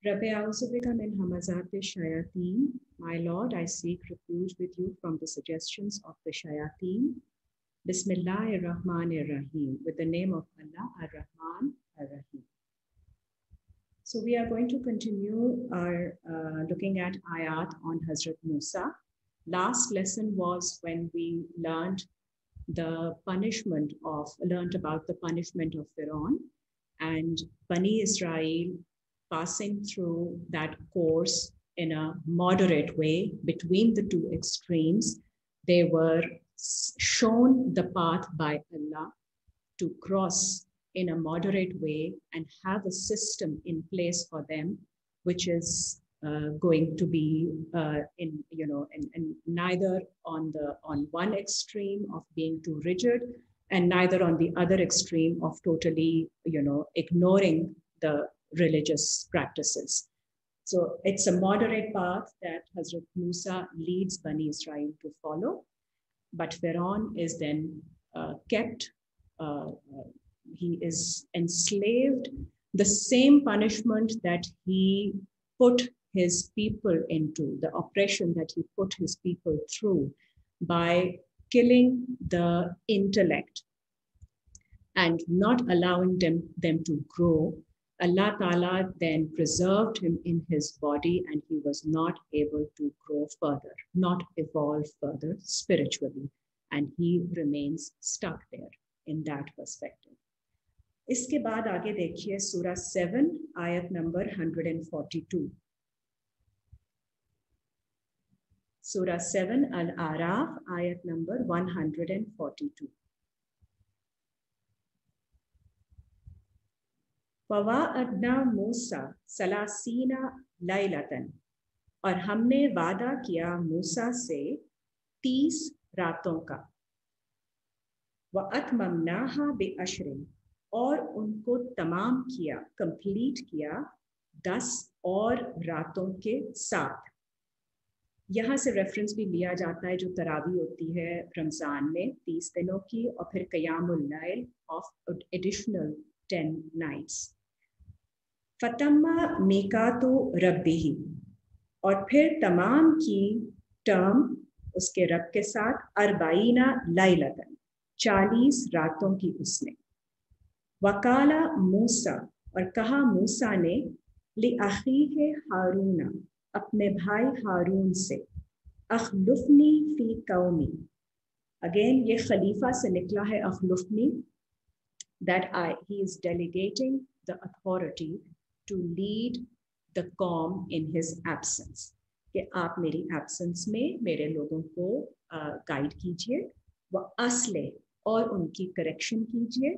Rabbi Auzubika min hamazat shayateen. My Lord, I seek refuge with you from the suggestions of the shayateen. Bismillahir Rahmanir Rahim. With the name of Allah, Ar-Rahman, Ar-Rahim. So we are going to continue our looking at ayat on Hazrat Musa. Last lesson was when we learned about the punishment of Pharaoh and Bani Israel passing through that course in a moderate way between the two extremes. They were shown the path by Allah to cross in a moderate way and have a system in place for them, which is going to be in neither on one extreme of being too rigid, and neither on the other extreme of totally ignoring the religious practices. So it's a moderate path that Hazrat Musa leads Bani Israel to follow, but Pharaoh is then kept. He is enslaved. The same punishment that he put his people into, the oppression that he put his people through by killing the intellect and not allowing them to grow, Allah Ta'ala then preserved him in his body and he was not able to grow further, not evolve further spiritually. And he remains stuck there in that perspective. इसके बाद आगे देखिए सूरा 7 आयत number 142. सूरा 7 Al-Araf आयत number 142. फवाअदना मूसा सलासीना लैलतन, और हमने वादा किया मूसा से 30 रातों का. वअतममनाहा बिअश्रिन, और उनको तमाम किया, कंप्लीट किया 10 और रातों के साथ. यहाँ से रेफरेंस भी लिया जाता है जो तरावी होती है रमज़ान में 30 दिनों की, और फिर क़यामुल लैल ऑफ एडिशनल 10 नाइट्स. फतम्मा मीकातु रब्बिही, और फिर तमाम की टर्म उसके रब के साथ 40 लैलतन, 40 रातों की उसने. वकाला मूसा, और कहा मूसा ने लि अखीहे हारूना, अपने भाई हारून से, अखलुफनी फी कौमी. अगेन ये खलीफा से निकला है अखलुफनी, that he is delegating the authority to lead the qawm in his absence, कि आप मेरी absence में मेरे लोगों को गाइड कीजिए. व असले, और उनकी करेक्शन कीजिए.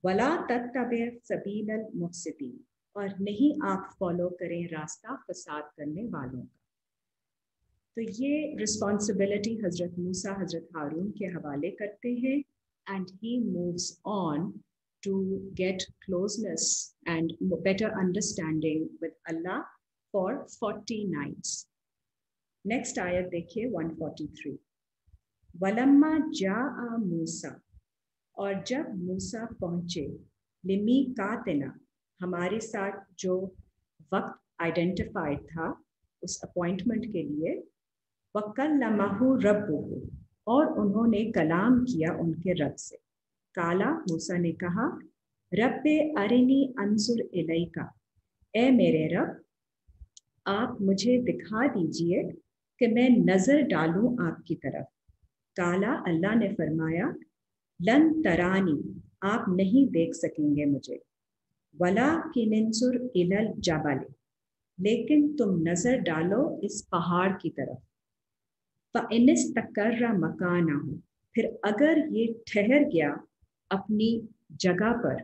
वला तत्तबे सबीलल मुफसिदीन, और नहीं आप फॉलो करें रास्ता फसाद करने वालों का. तो ये रिस्पॉन्सिबिलिटी हजरत मूसा हजरत हारून के हवाले करते हैं. And he moves on to get closeness and better understanding with Allah for 40 nights. Next ayat देखिए 143. वलम्मा जाआ मूसा, और जब मूसा पहुंचे लिमीकातिना, हमारे साथ जो वक्त आइडेंटिफाइड था उस अपॉइंटमेंट के लिए. वकल्लमहु रब्बुहु, और उन्होंने कलाम किया उनके रब से. काला, मूसा ने कहा, रब्बे अरिनी अंजुर इलैका, ए मेरे रब आप मुझे दिखा दीजिए कि मैं नजर डालूं आपकी तरफ. काला, अल्लाह ने फरमाया, लन तरानी, आप नहीं देख सकेंगे मुझे. वला किनिंजुर इलल जबल, लेकिन तुम नजर डालो इस पहाड़ की तरफ. फ़इनिस्तक़र्रा मकानहु, फिर अगर ये ठहर गया अपनी जगह पर,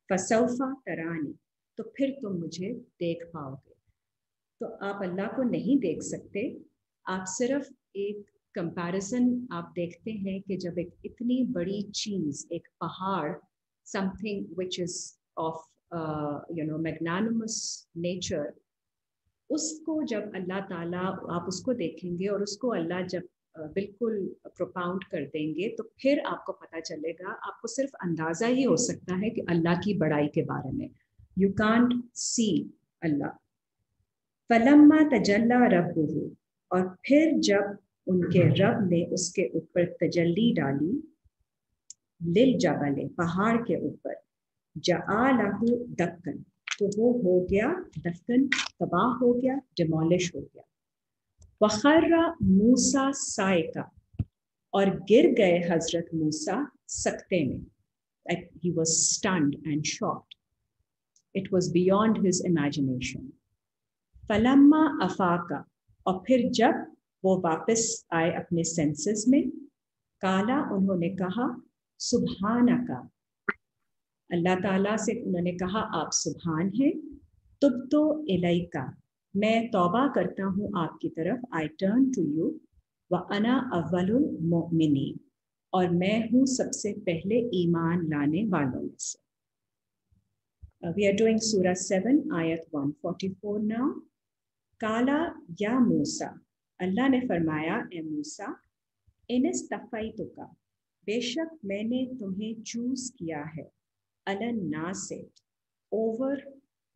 फसौफा तरानी, तो फिर तुम मुझे देख पाओगे. तो आप अल्लाह को नहीं देख सकते, आप सिर्फ एक कंपैरिजन आप देखते हैं कि जब एक इतनी बड़ी चीज, एक पहाड़, something which is of magnanimous nature, उसको जब अल्लाह ताला आप उसको देखेंगे और उसको अल्लाह जब बिल्कुल प्रोपाउंड कर देंगे, तो फिर आपको पता चलेगा. आपको सिर्फ अंदाज़ा ही हो सकता है कि अल्लाह की बड़ाई के बारे में. यू कांट सी अल्लाह, फलम्मा तजल्ला रब्बुहु, और फिर जब उनके रब ने उसके ऊपर तजल्ली डाली, लिल जबल, पहाड़ के ऊपर, जआलहु दक्कन, तो वो हो गया दक्कन, तबाह हो गया, डिमोलिश हो गया। वखर्रा मूसा साइका, और गिर गए हजरत मूसा सकते में, like he was stunned and shocked. It was beyond his imagination. फलम्मा अफाका, और फिर जब वो वापस आए अपने सेंसेस में, काला, उन्होंने कहा, सुभानका, अल्लाह ताला से उन्होंने कहा आप सुभान हैं, तुब तो इलैका, मैं तौबा करता हूँ आपकी तरफ, आई टर्न टू यू, व अना अव्वलुल मुमिनीन, और मैं हूँ सबसे पहले ईमान लाने वालों में से। We are doing Surah 7, Ayat 144 now. काला या मूसा, अल्लाह ने फरमाया ए मूसा, इनस्तफ़ैतुका, बेशक मैंने तुम्हें चूज किया है, अलन नास से, ओवर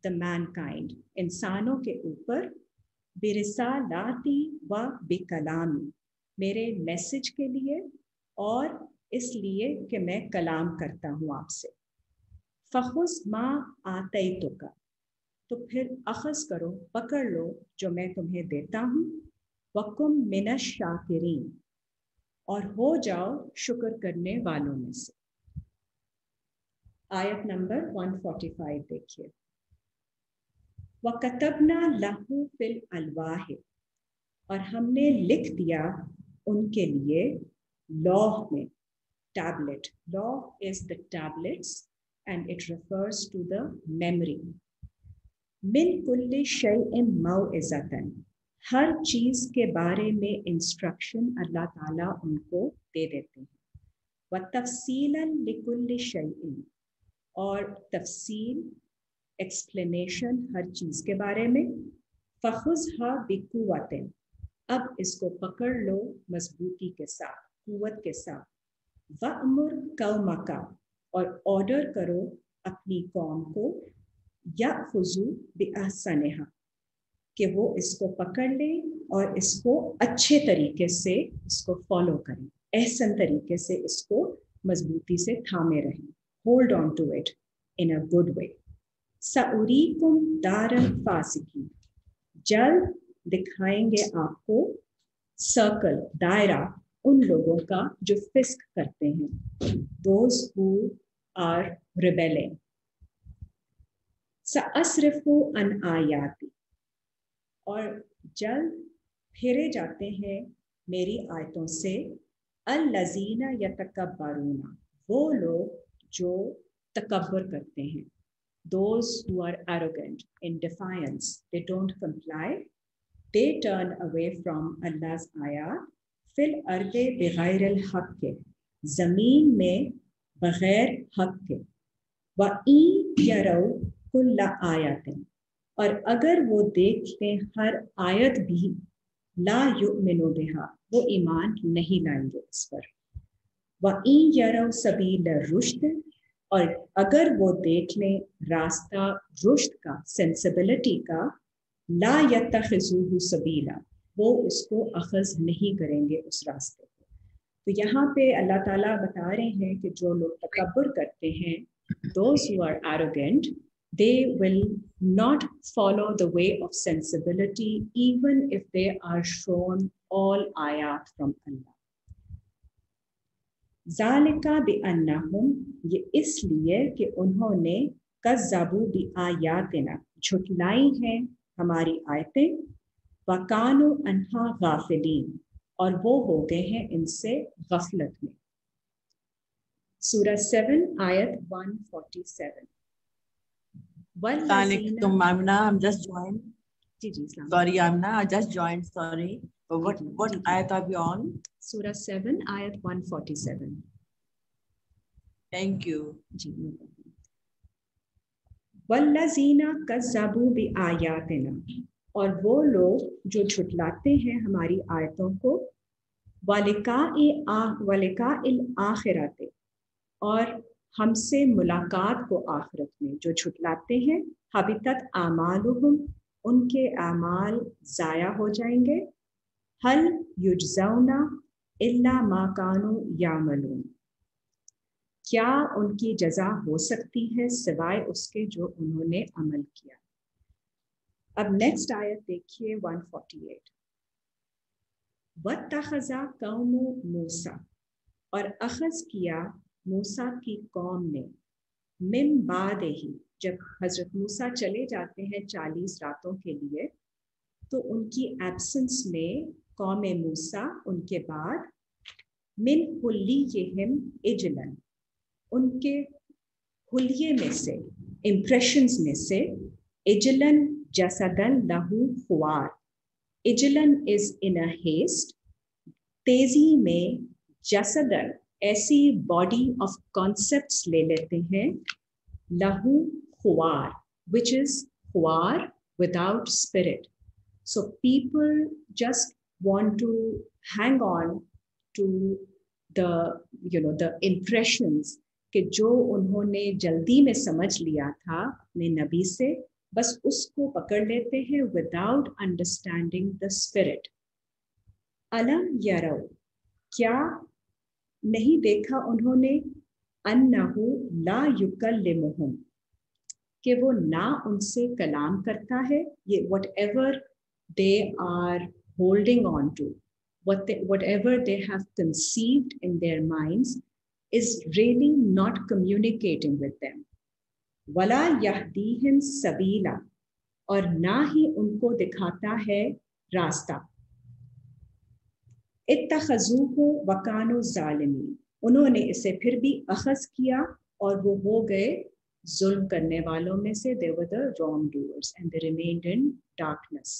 द मैनकाइंड, इंसानों के ऊपर, बिरिसालाती व बिकलामी, मेरे मैसेज के लिए और इसलिए कि मैं कलाम करता हूँ आपसे। फ़ख़ुज़ मा आतैतुका, तो फिर अखज़ करो, पकड़ लो जो मैं तुम्हें देता हूँ, वकुम मिनश शाकिरीन, और हो जाओ शुक्र करने वालों में से। आयत नंबर 145 देखिए। वकतबना लहू फिल अलवाह, और हमने लिख दिया उनके लिए लौह में, टैबलेट, लौह is the tablets and it refers to the memory. मिन कुल्ली शैइन मौइज़तन, हर चीज़ के बारे में इंस्ट्रक्शन अल्लाह ताला उनको दे देते हैं। व तफसीलन लिकुल्ली शैइन, और तफसील, एक्सप्लेनेशन हर चीज़ के बारे में। फ़ख़ुज़हा बिकुव्वतिन, अब इसको पकड़ लो मजबूती के साथ, कुव्वत के साथ। वअमुर कौमका, और ऑर्डर करो अपनी कौम को, याखुज़ू बिअहसनिहा, कि वो इसको पकड़ ले और इसको अच्छे तरीके से इसको फॉलो करें, एहसन तरीके से इसको मजबूती से थामे रहें, hold on to it in a good way. सउरीकुम दारल फासिकीन, जल्द दिखाएंगे आपको सर्कल, दायरा उन लोगों का जो फिस्क करते हैं, दोज हु आर रिबेलिंग। सअस्रिफु अन आयाती, और जल्द फेरे जाते हैं मेरी आयतों से, अल्लज़ीना यतकब्बरूना, वो लोग जो तकब्बर करते हैं, those who are arrogant in defiance, they don't comply, they turn away from Allah's ayat, fil arde bighairil haqq, ज़मीन में बगैर हक के, व इन यरौ कुल्ला आयातिन, और अगर वो देख लें हर आयत भी, ला युमिनु बिहा, वो ईमान नहीं लाएंगे इस पर। व इन यरौ सबील रुश्द, और अगर वो देख लें रास्ता रुश्द का, सेंसिबिलिटी का, ला यत्तखिज़ूहु सबीला, वो उसको अखज़ नहीं करेंगे उस रास्ते को। तो यहाँ पे अल्लाह ताला बता रहे हैं कि जो लोग तकब्बुर करते हैं, those who are arrogant, they will not follow the way of sensibility even if they are shown all ayat from Allah. ज़ालिका बिअन्नहुम, ये इसलिए कि उन्होंने कज़्ज़बू बिआयातिना, झुठलाई हैं हमारी आयतें, वकानु अन्हा गाफिलीन, और वो हो गए हैं इनसे गफलत में। सूरह 7 आयत 147। Amna, I'm just joined. Sorry, Amna, I just joined. Sorry. What ayat are we on? Surah 7 ayat 147. Thank you. वल्लज़ीना कज़्ज़बू बिआयातिना, और वो लोग जो झुटलाते हैं हमारी आयतों को, वलिकाइल आखिरत, और हमसे मुलाकात को आखिरत में जो झुटलाते हैं, हबितत आमालुहुम, उनके आमाल ज़ाया हो जाएंगे। हल युजज़ौना इल्ला मा कानू यामलून, क्या उनकी जजा हो सकती है सिवाय उसके जो उन्होंने अमल किया। अब नेक्स्ट आयत देखिए 148। वत्तखज़ा कौमु मूसा, और अखज़ किया मूसा की कौम ने, मिन बादही, जब हजरत मूसा चले जाते हैं 40 रातों के लिए, तो उनकी एब्सेंस में कौम मूसा उनके बाद, मिन हुल्लियहिम इजलन, उनके हुलिये में से, इम्प्रेशंस में से, इजलन जसदन लहू खुआर, इजलन इज इन अ हेस्ट, तेजी में, जसदन ऐसी बॉडी ऑफ कॉन्सेप्ट्स ले लेते हैं, लहू खुआर, विच इज खुआर without spirit. So people just want to hang on to the impressions कि जो उन्होंने जल्दी में समझ लिया था अपने नबी से, बस उसको पकड़ लेते हैं without understanding the spirit. अलम यरौ, क्या नहीं देखा उन्होंने, अन्नहु ला युकल्लिमुहुम, कि वो ना उनसे कलाम करता है. ये whatever they are holding on to, whatever they have conceived in their minds is really not communicating with them. वला यहदीहिम सबीला, और ना ही उनको दिखाता है रास्ता. इत्तखज़ूहु वकानु ज़ालिमीन, उन्होंने इसे फिर भी अखज़ किया और वो हो गए जुल्म करने वालों में से. They were the wrongdoers and they remained in darkness.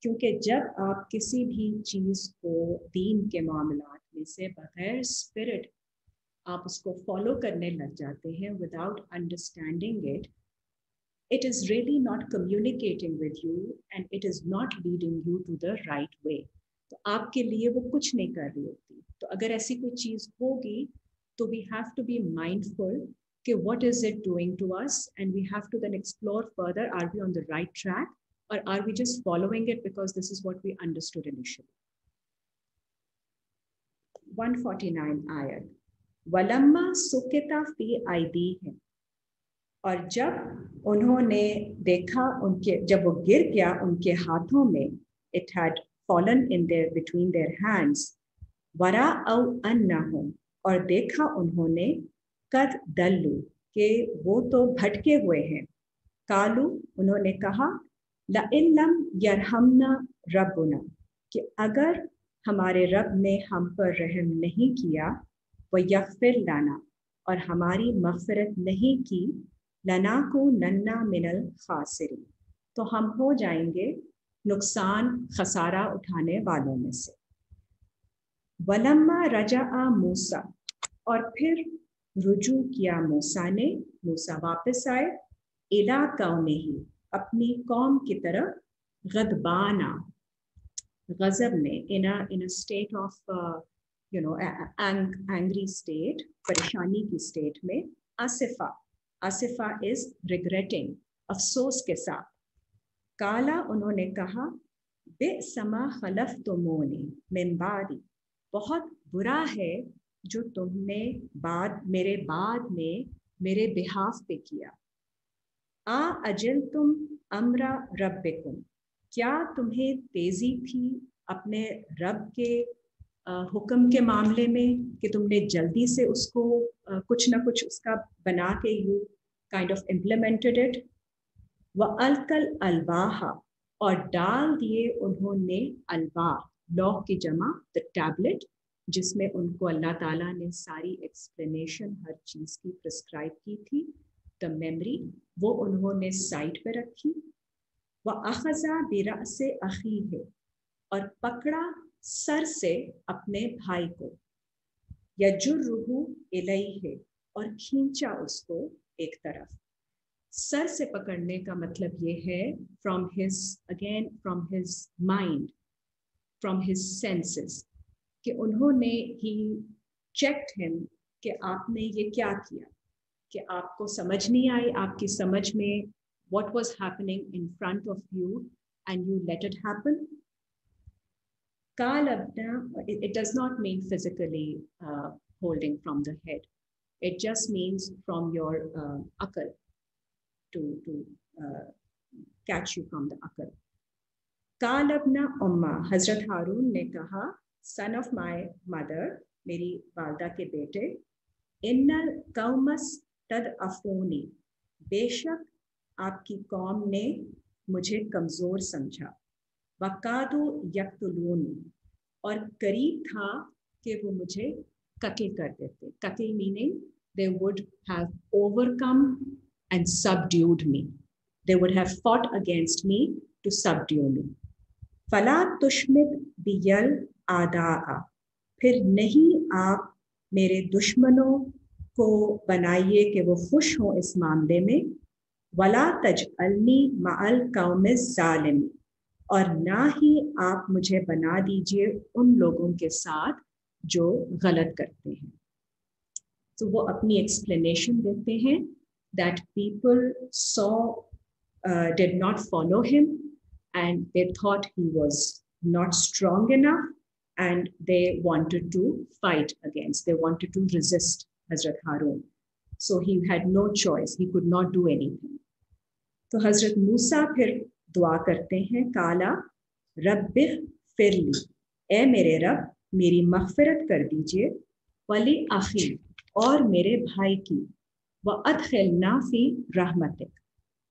क्योंकि जब आप किसी भी चीज़ को दीन के मामलात में से बगैर स्पिरिट आप उसको फॉलो करने लग जाते हैं without understanding it, it is really not communicating with you and it is not leading you to the right way. तो आपके लिए वो कुछ नहीं कर रही होती. तो अगर ऐसी कोई चीज़ होगी तो we have to be mindful कि what is it doing to us, and we have to then explore further, are we on the right track or are we just following it because this is what we understood initially. 149 ayat. वलम्मा Sukita फी आइदीहिम, और जब उन्होंने देखा उनके, जब वो गिर गया उनके हाथों में, it had fallen in their between their hands, वरा औ अन्नहुम, और देखा उन्होंने, कद दल्लू, के वो तो भटके हुए हैं. कालू, उन्होंने कहा, लइन लम यरहमना रब्बुना, कि अगर हमारे रब ने हम पर रहम नहीं किया, व यगफिर लना, और हमारी मग़फ़िरत नहीं की, लना को नन्ना मिनल खासिरीन, तो हम हो जाएंगे नुकसान खसारा उठाने वालों में से. वलम्मा रजा मूसा, और फिर रुजू किया मूसा ने, मूसा वापस आए, इला कौमिही, अपनी कौम की तरफ, गदबाना, गजब में, in a state of angry state, परेशानी की स्टेट में. आसिफा, आसिफा is regretting, अफसोस के साथ. काला, उन्होंने कहा, बिसमा खलफ्तुमूनी मिन बादी, बहुत बुरा है जो तुमने मेरे बाद में मेरे बिहाफ पे किया. आ अजल तुम अमरा रब्बिकुम, क्या तुम्हें तेजी थी अपने रब के हुक्म के मामले में कि तुमने जल्दी से उसको कुछ ना कुछ उसका बना के you kind of implemented it. व अलकल अलवाहा, और डाल दिए उन्होंने अलवाह, लौह की जमा द टैबलेट, जिसमें उनको अल्लाह ताला ने सारी एक्सप्लेनेशन हर चीज़ की प्रिस्क्राइब की थी, द मेमोरी, वो उन्होंने साइड पे रखी. व अखज़ा बिरअसे अखीह, और पकड़ा सर से अपने भाई को, यजुर्रुहु इलैहि, और खींचा उसको एक तरफ. सर से पकड़ने का मतलब ये है from his mind, from his senses, कि उन्होंने ही चेक्ड हिम कि आपने ये क्या किया, कि आपको समझ नहीं आई, आपकी समझ में what was happening in front of you and you let it happen. Kalabna, it does not mean physically holding from the head. It just means from your akal, to catch you from the akal. Kalabna Umma, Hazrat Harun ne kaha, son of my mother, meri walda ke bete, innal qaumas tad afuni, बेशक आपकी कौम ने मुझे कमजोर समझा, वकादु यक्तुलूनी, और करीब था कि वो मुझे कत्ल कर देते. कत्ल meaning they would have overcome and subdued me. They would have fought against me to subdue me. फला तुश्मित बियल आदाआ, फिर नहीं आप मेरे दुश्मनों को बनाइए कि वो खुश हों इस मामले में. वला तजअलनी मअल कौमिज़ ज़ालिम, और ना ही आप मुझे बना दीजिए उन लोगों के साथ जो गलत करते हैं. तो वो अपनी एक्सप्लेनेशन देते हैं that people did not follow him and they thought he was not strong enough and they wanted to fight against, they wanted to resist Hazrat Harun. So he had no choice, he could not do anything. तो हजरत मूसा फिर दुआ करते हैं, काला रब्बिग़ फिरली, ए मेरे रब मेरी मग़फ़िरत कर दीजिए, वली अख़ी, और मेरे भाई की, व अदख़िलना फ़ी रहमतिक,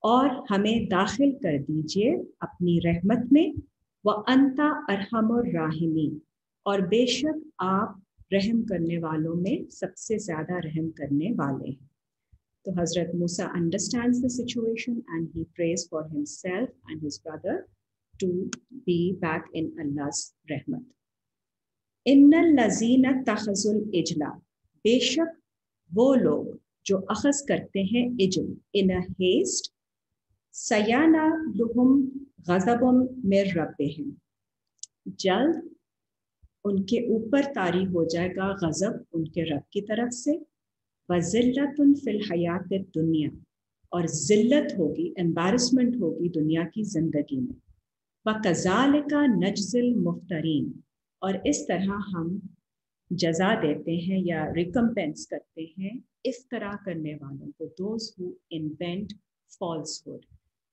और हमें दाखिल कर दीजिए अपनी रहमत में, व अंता अरहमुर राहिमीन, और बेशक आप रहम करने वालों में सबसे ज़्यादा रहम करने वाले हैं. So Hazrat Musa understands the situation and he prays for himself and his brother to be back in Allah's rahmat. Innal lazina takhazul ijla, बेशक वो लोग जो अखज़ करते हैं इजल in a haste, सयाना लुहुम ग़ज़बुम मिर रब्बिहिम, जल्द उनके ऊपर तारी हो जाएगा गज़ब उनके रब की तरफ से. वज़िल्लतुन फ़िल हयात दुनिया, और ज़िल्लत होगी, एम्बैरसमेंट होगी दुनिया की ज़िंदगी में. वकज़ालिका नज्ज़िल मुफ्तरीन, और इस तरह हम जज़ा देते हैं या रिकम्पेंस करते हैं इफ्तरा करने वालों को, those who invent falsehood,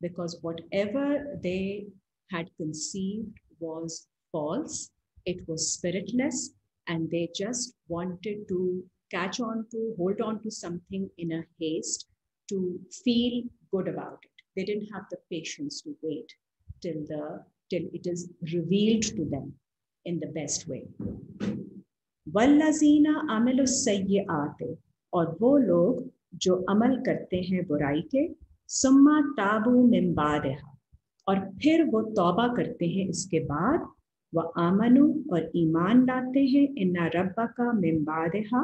because whatever they had conceived was false, it was spiritless, and they just wanted to catch on to, hold on to something in a haste to feel good about it. They didn't have the patience to wait till it is revealed to them in the best way. वल्लज़ीना अमिलुस सय्यिआत, और वो लोग जो अमल करते हैं बुराई के, सुम्मा ताबू मिन बादिहा, और फिर वो तौबा करते हैं इसके बाद, व आमनु, और ईमान लाते हैं, इन्ना रब्बका मिन बादिहा,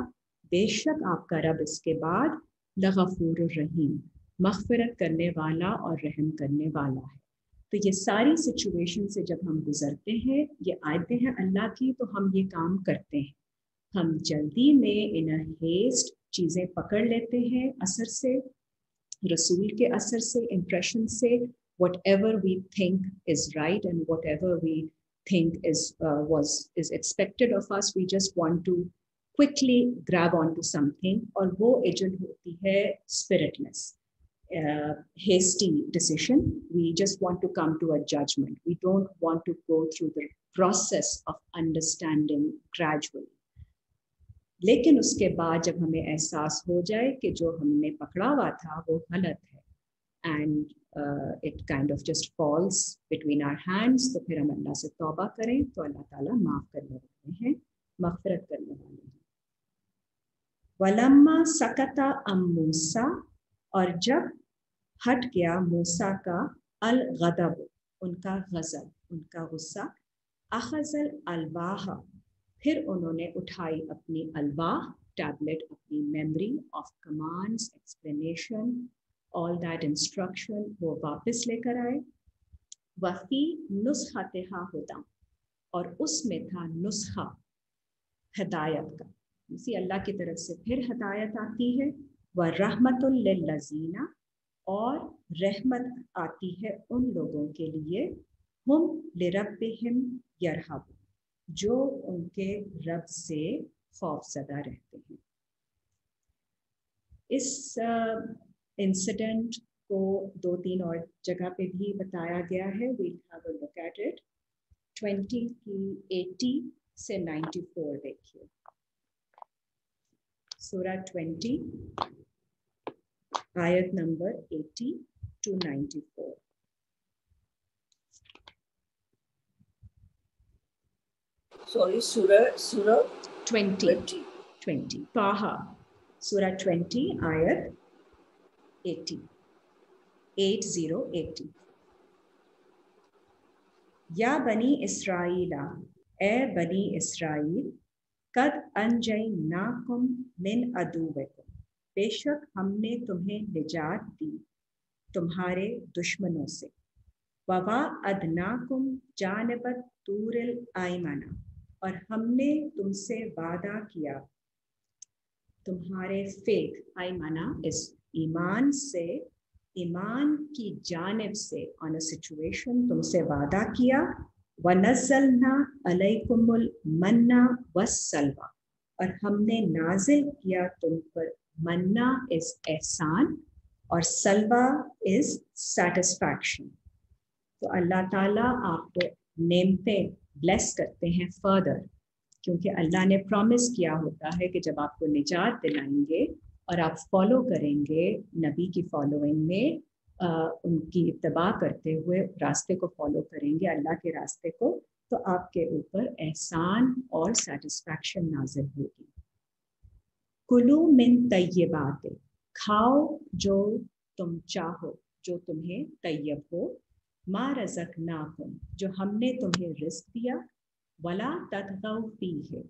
बेशक आपका रब इसके बाद लगफूरुर रहीम, मग़फ़िरत करने वाला और रहम करने वाला है. तो ये सारी सिचुएशन से जब हम गुजरते हैं, ये आयतें हैं अल्लाह की, तो हम ये काम करते हैं. हम जल्दी में इन हेस्ट चीज़ें पकड़ लेते हैं, असर से, रसूल के असर से, इम्प्रेशन से, whatever we think is right and whatever we think is expected of us, we just want to quickly grab onto something, और वो एजल होती है spiritless, hasty decision. We just want to come to a judgment. We don't want to go through the process of understanding gradually. लेकिन उसके बाद जब हमें एहसास हो जाए कि जो हमने पकड़ा हुआ था वो गलत है, and it kind of just falls between our hands, तो फिर हम अल्लाह से तौबा करें, तो अल्लाह ताला माफ़ करने वाले हैं, मग़फ़िरत करने वाले हैं. वलम्मा सकता अम मूसा, और जब हट गया मूसा का अल गदब, उनका गज़ब, उनका गुस्सा, अखज़ल अलवाह, फिर उन्होंने उठाई अपनी अलवाह, टैबलेट, अपनी memory of commands, explanation, all that instruction, वो वापस लेकर आए. वफ़ी नुस्ख़तिहा हुदा, और उसमें था नुस्ख़ा हिदायत का, इसी अल्लाह की तरफ से फिर हिदायत आती है. व रहमतुल लिल्लज़ीना, और रहमत आती है उन लोगों के लिए हम लिरब्बिहिम यरहबून, जो उनके रब से खौफज़दा रहते हैं। इस इंसिडेंट को 2-3 और जगह पे भी बताया गया है। We'll have a look at it. 20 की 80 से 94 देखिए। सूरह 20 आयत नंबर 80 to 94। Sorry, Surah 20 ताहा, सूरह 20 आयत 80। या बनी इसराइला, ए बनी इसराइल, कद अंजयनाकुम मिन अदुव्विकुम, बेशक हमने तुम्हें निजात दी तुम्हारे दुश्मनों से। ववा अदनाकुम जानबत तूरिल आइमना, और हमने तुमसे वादा किया तुम्हारे फेथ आइमना इस ईमान से, ईमान की जानिब से, ऑन अ सिचुएशन तुमसे वादा किया। वनज़लना अलैकुमुल मन्ना वस्सलवा, और हमने नाजिल किया तुम पर मन्ना इज एहसान और सलवा इज सेटिस्फैक्शन। तो अल्लाह ताला आपको नेमतें ब्लेस करते हैं फर्दर, क्योंकि अल्लाह ने प्रॉमिस किया होता है कि जब आपको निजात दिलाएंगे और आप फॉलो करेंगे नबी की फॉलोइंग में, उनकी इत्तबा करते हुए रास्ते को फॉलो करेंगे, अल्लाह के रास्ते को, तो आपके ऊपर एहसान और सेटिस्फैक्शन नाजिल होगी। कुलू मिन तय्यबात, खाओ जो तुम चाहो, जो तुम्हें तैयब हो। मा रज़क़नाकुम, जो हमने तुम्हें रिस्क दिया। वला ततगौ फीह,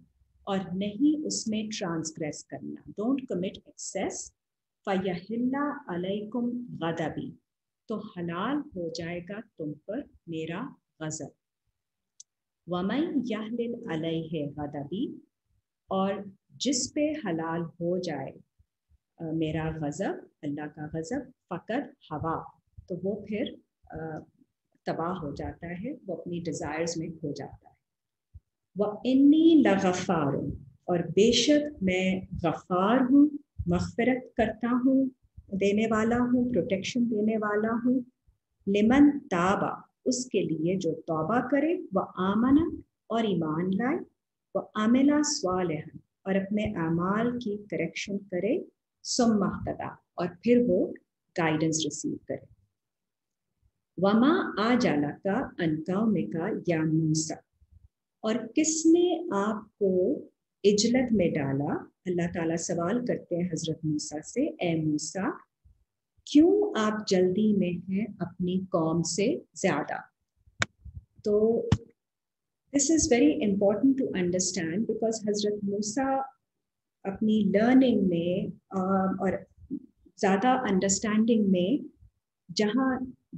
और नहीं उसमें ट्रांसग्रेस करना, डोंट कमिट एक्सेस। फयहिल्ला अलैकुम गज़बी, तो हलाल हो जाएगा तुम पर मेरा गज़ब। वमन यहलिल अलैहि गज़बी, और जिस पे हलाल हो जाए मेरा गज़ब, अल्लाह का गज़ब, फ़कद हवा, तो वो फिर तबाह हो जाता है, वो अपनी डिज़ायर्स में खो जाता है। व इन्नी लगफ़ार, और बेशक मैं गफ़ार हूँ, मग़फ़िरत करता हूँ, देने वाला हूँ, प्रोटेक्शन देने वाला हूँ। लिमन ताबा, उसके लिए जो तौबा करे, व आमना, और ईमान लाए, व आमिला स्वालिहन, और अपने अमाल की करेक्शन करे, सुम्मा इह्तदा, और फिर वो गाइडेंस रिसीव करे। वमा आजाला का अनकौमिका या मूसा, और किसने आपको इजलत में डाला। अल्लाह ताला सवाल करते हैं हजरत मूसा से, ए मूसा, क्यों आप जल्दी में हैं अपनी कौम से ज्यादा। तो this is very important to understand, because हजरत मूसा अपनी लर्निंग में और ज़्यादा अंडरस्टैंडिंग में जहाँ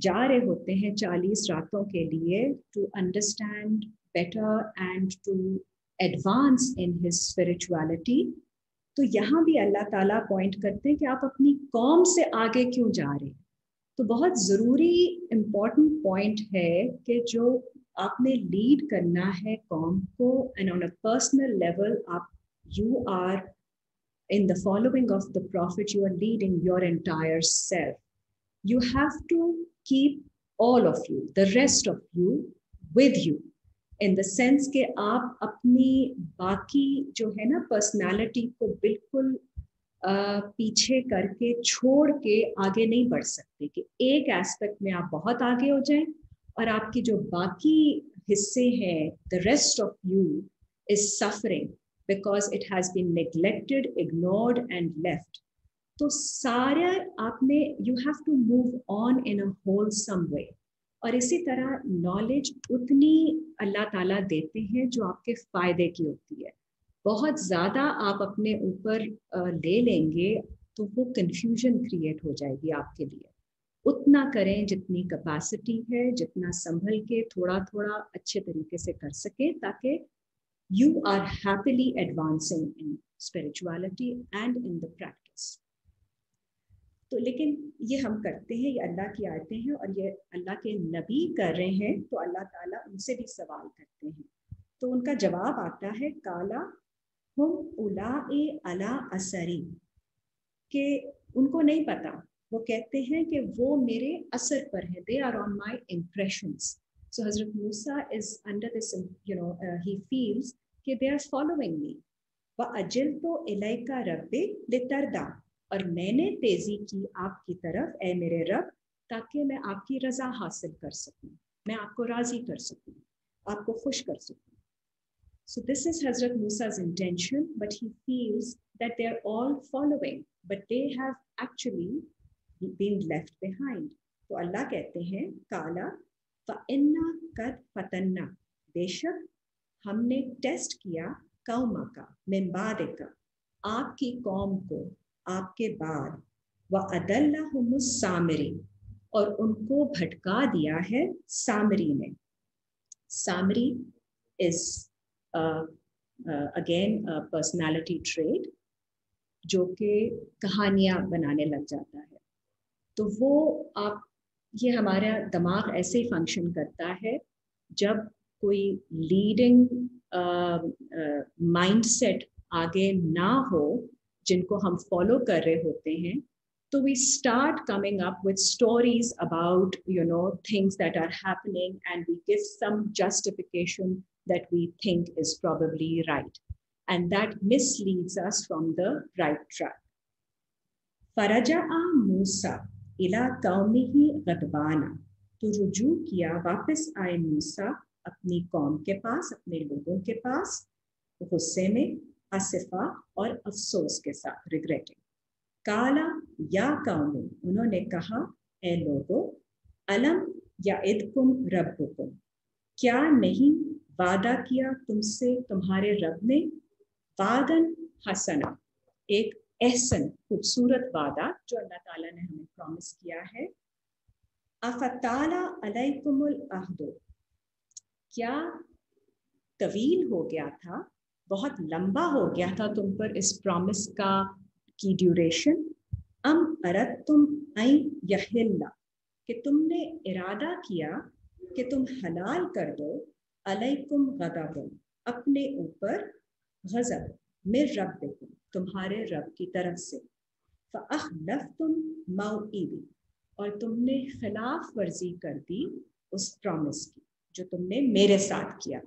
जा रहे होते हैं 40 रातों के लिए, to understand better and to advance in his spirituality, तो यहाँ भी अल्लाह ताला पॉइंट करते हैं कि आप अपनी कौम से आगे क्यों जा रहे हैं। तो बहुत ज़रूरी इम्पॉर्टेंट पॉइंट है कि जो आपने लीड करना है कौम को, and on a personal level आप you are in the following of the prophet, you are leading your entire self. You have to keep all of you, the rest of you, with you, in the sense कि आप अपनी बाकी जो है ना personality को बिल्कुल पीछे करके छोड़ के आगे नहीं बढ़ सकते, कि एक एस्पेक्ट में आप बहुत आगे हो जाएं और आपकी जो बाकी हिस्से हैं, the rest of you is suffering because it has been neglected, ignored and left. तो सारे आपने you have to move on in a wholesome way. और इसी तरह नॉलेज उतनी अल्लाह ताला देते हैं जो आपके फ़ायदे की होती है। बहुत ज़्यादा आप अपने ऊपर ले लेंगे तो वो कन्फ्यूजन क्रिएट हो जाएगी आपके लिए। उतना करें जितनी कैपेसिटी है, जितना संभल के थोड़ा थोड़ा अच्छे तरीके से कर सकें, ताकि you are happily advancing in spirituality and in the practice. تو لیکن یہ ہم کرتے ہیں, یہ اللہ کی آیتیں ہیں اور یہ اللہ کے نبی کر رہے ہیں, تو اللہ تعالیٰ ان سے بھی سوال کرتے ہیں. تو ان کا جواب آتا ہے کالا ہم اولائے علی اثری, کہ ان کو نہیں پتا, وہ کہتے ہیں کہ وہ میرے اثر پر ہیں, they are on my impressions. So Hazrat Musa is under this, he feels کہ they are following me. وَأَجِلْتُ إِلَيْكَ رَبِّ لِتَرْضَى, اور میں نے تیزی کی آپ کی طرف اے میرے رب تاکہ میں آپ کی رضا حاصل کر سکوں, میں آپ کو راضی کر سکوں, آپ کو خوش کر سکوں. So this is Hazrat Musa's intention, but he feels that they are all following, but they have actually been left behind. تو اللہ کہتے ہیں کالا فَإِنَّا قَدْ فَتَنَّا, بے شک ہم نے ٹیسٹ کیا قومک من بعدک, آپ کی قوم کو آپ کے بعد, وَأَضَلَّهُمُ السَّامِرِي, اور ان کو بھٹکا دیا ہے سامری نے. سامری is again a personality trait جو کہ کہانیاں بنانے لگ جاتا ہے. تو وہ آپ, یہ ہمارا دماغ ایسے ہی فنکشن کرتا ہے جب کوئی لیڈنگ مائنڈ سیٹ آگے نہ ہو جن کو ہم فالو کر رہے ہوتے ہیں, تو we start coming up with stories about things that are happening and we give some justification that we think is probably right, and that misleads us from the right track. فَرَجَعَ مُوسَى إِلَىٰ قَوْمِهِ غَضْبَانًا, تو رجوع کیا, واپس آئے موسیٰ اپنی قوم کے پاس, اپنے لوگوں کے پاس, غصے میں, آصفا اور افسوس کے ساتھ, ریگریٹنگ. کالا یا قوم, انہوں نے کہا اے لوگو, الم یعدکم ربکم, کیا نہیں وعدہ کیا تم سے تمہارے رب نے, وعدن حسنا, ایک احسن خوبصورت وعدہ جو اللہ تعالیٰ نے ہمیں پرومس کیا ہے. افتال علیکم العہد, کیا طویل ہو گیا تھا, بہت لمبا ہو گیا تھا تم پر اس پرومس کی ڈیوریشن. ام اردتم ان یحل, کہ تم نے ارادہ کیا کہ تم حلال کر دو, علیکم غضب, اپنے اوپر غضب, من ربکم, تمہارے رب کی طرف سے. فاخلفتم موعدی, اور تم نے خلاف ورزی کر دی اس پرومس کی جو تم نے میرے ساتھ کیا.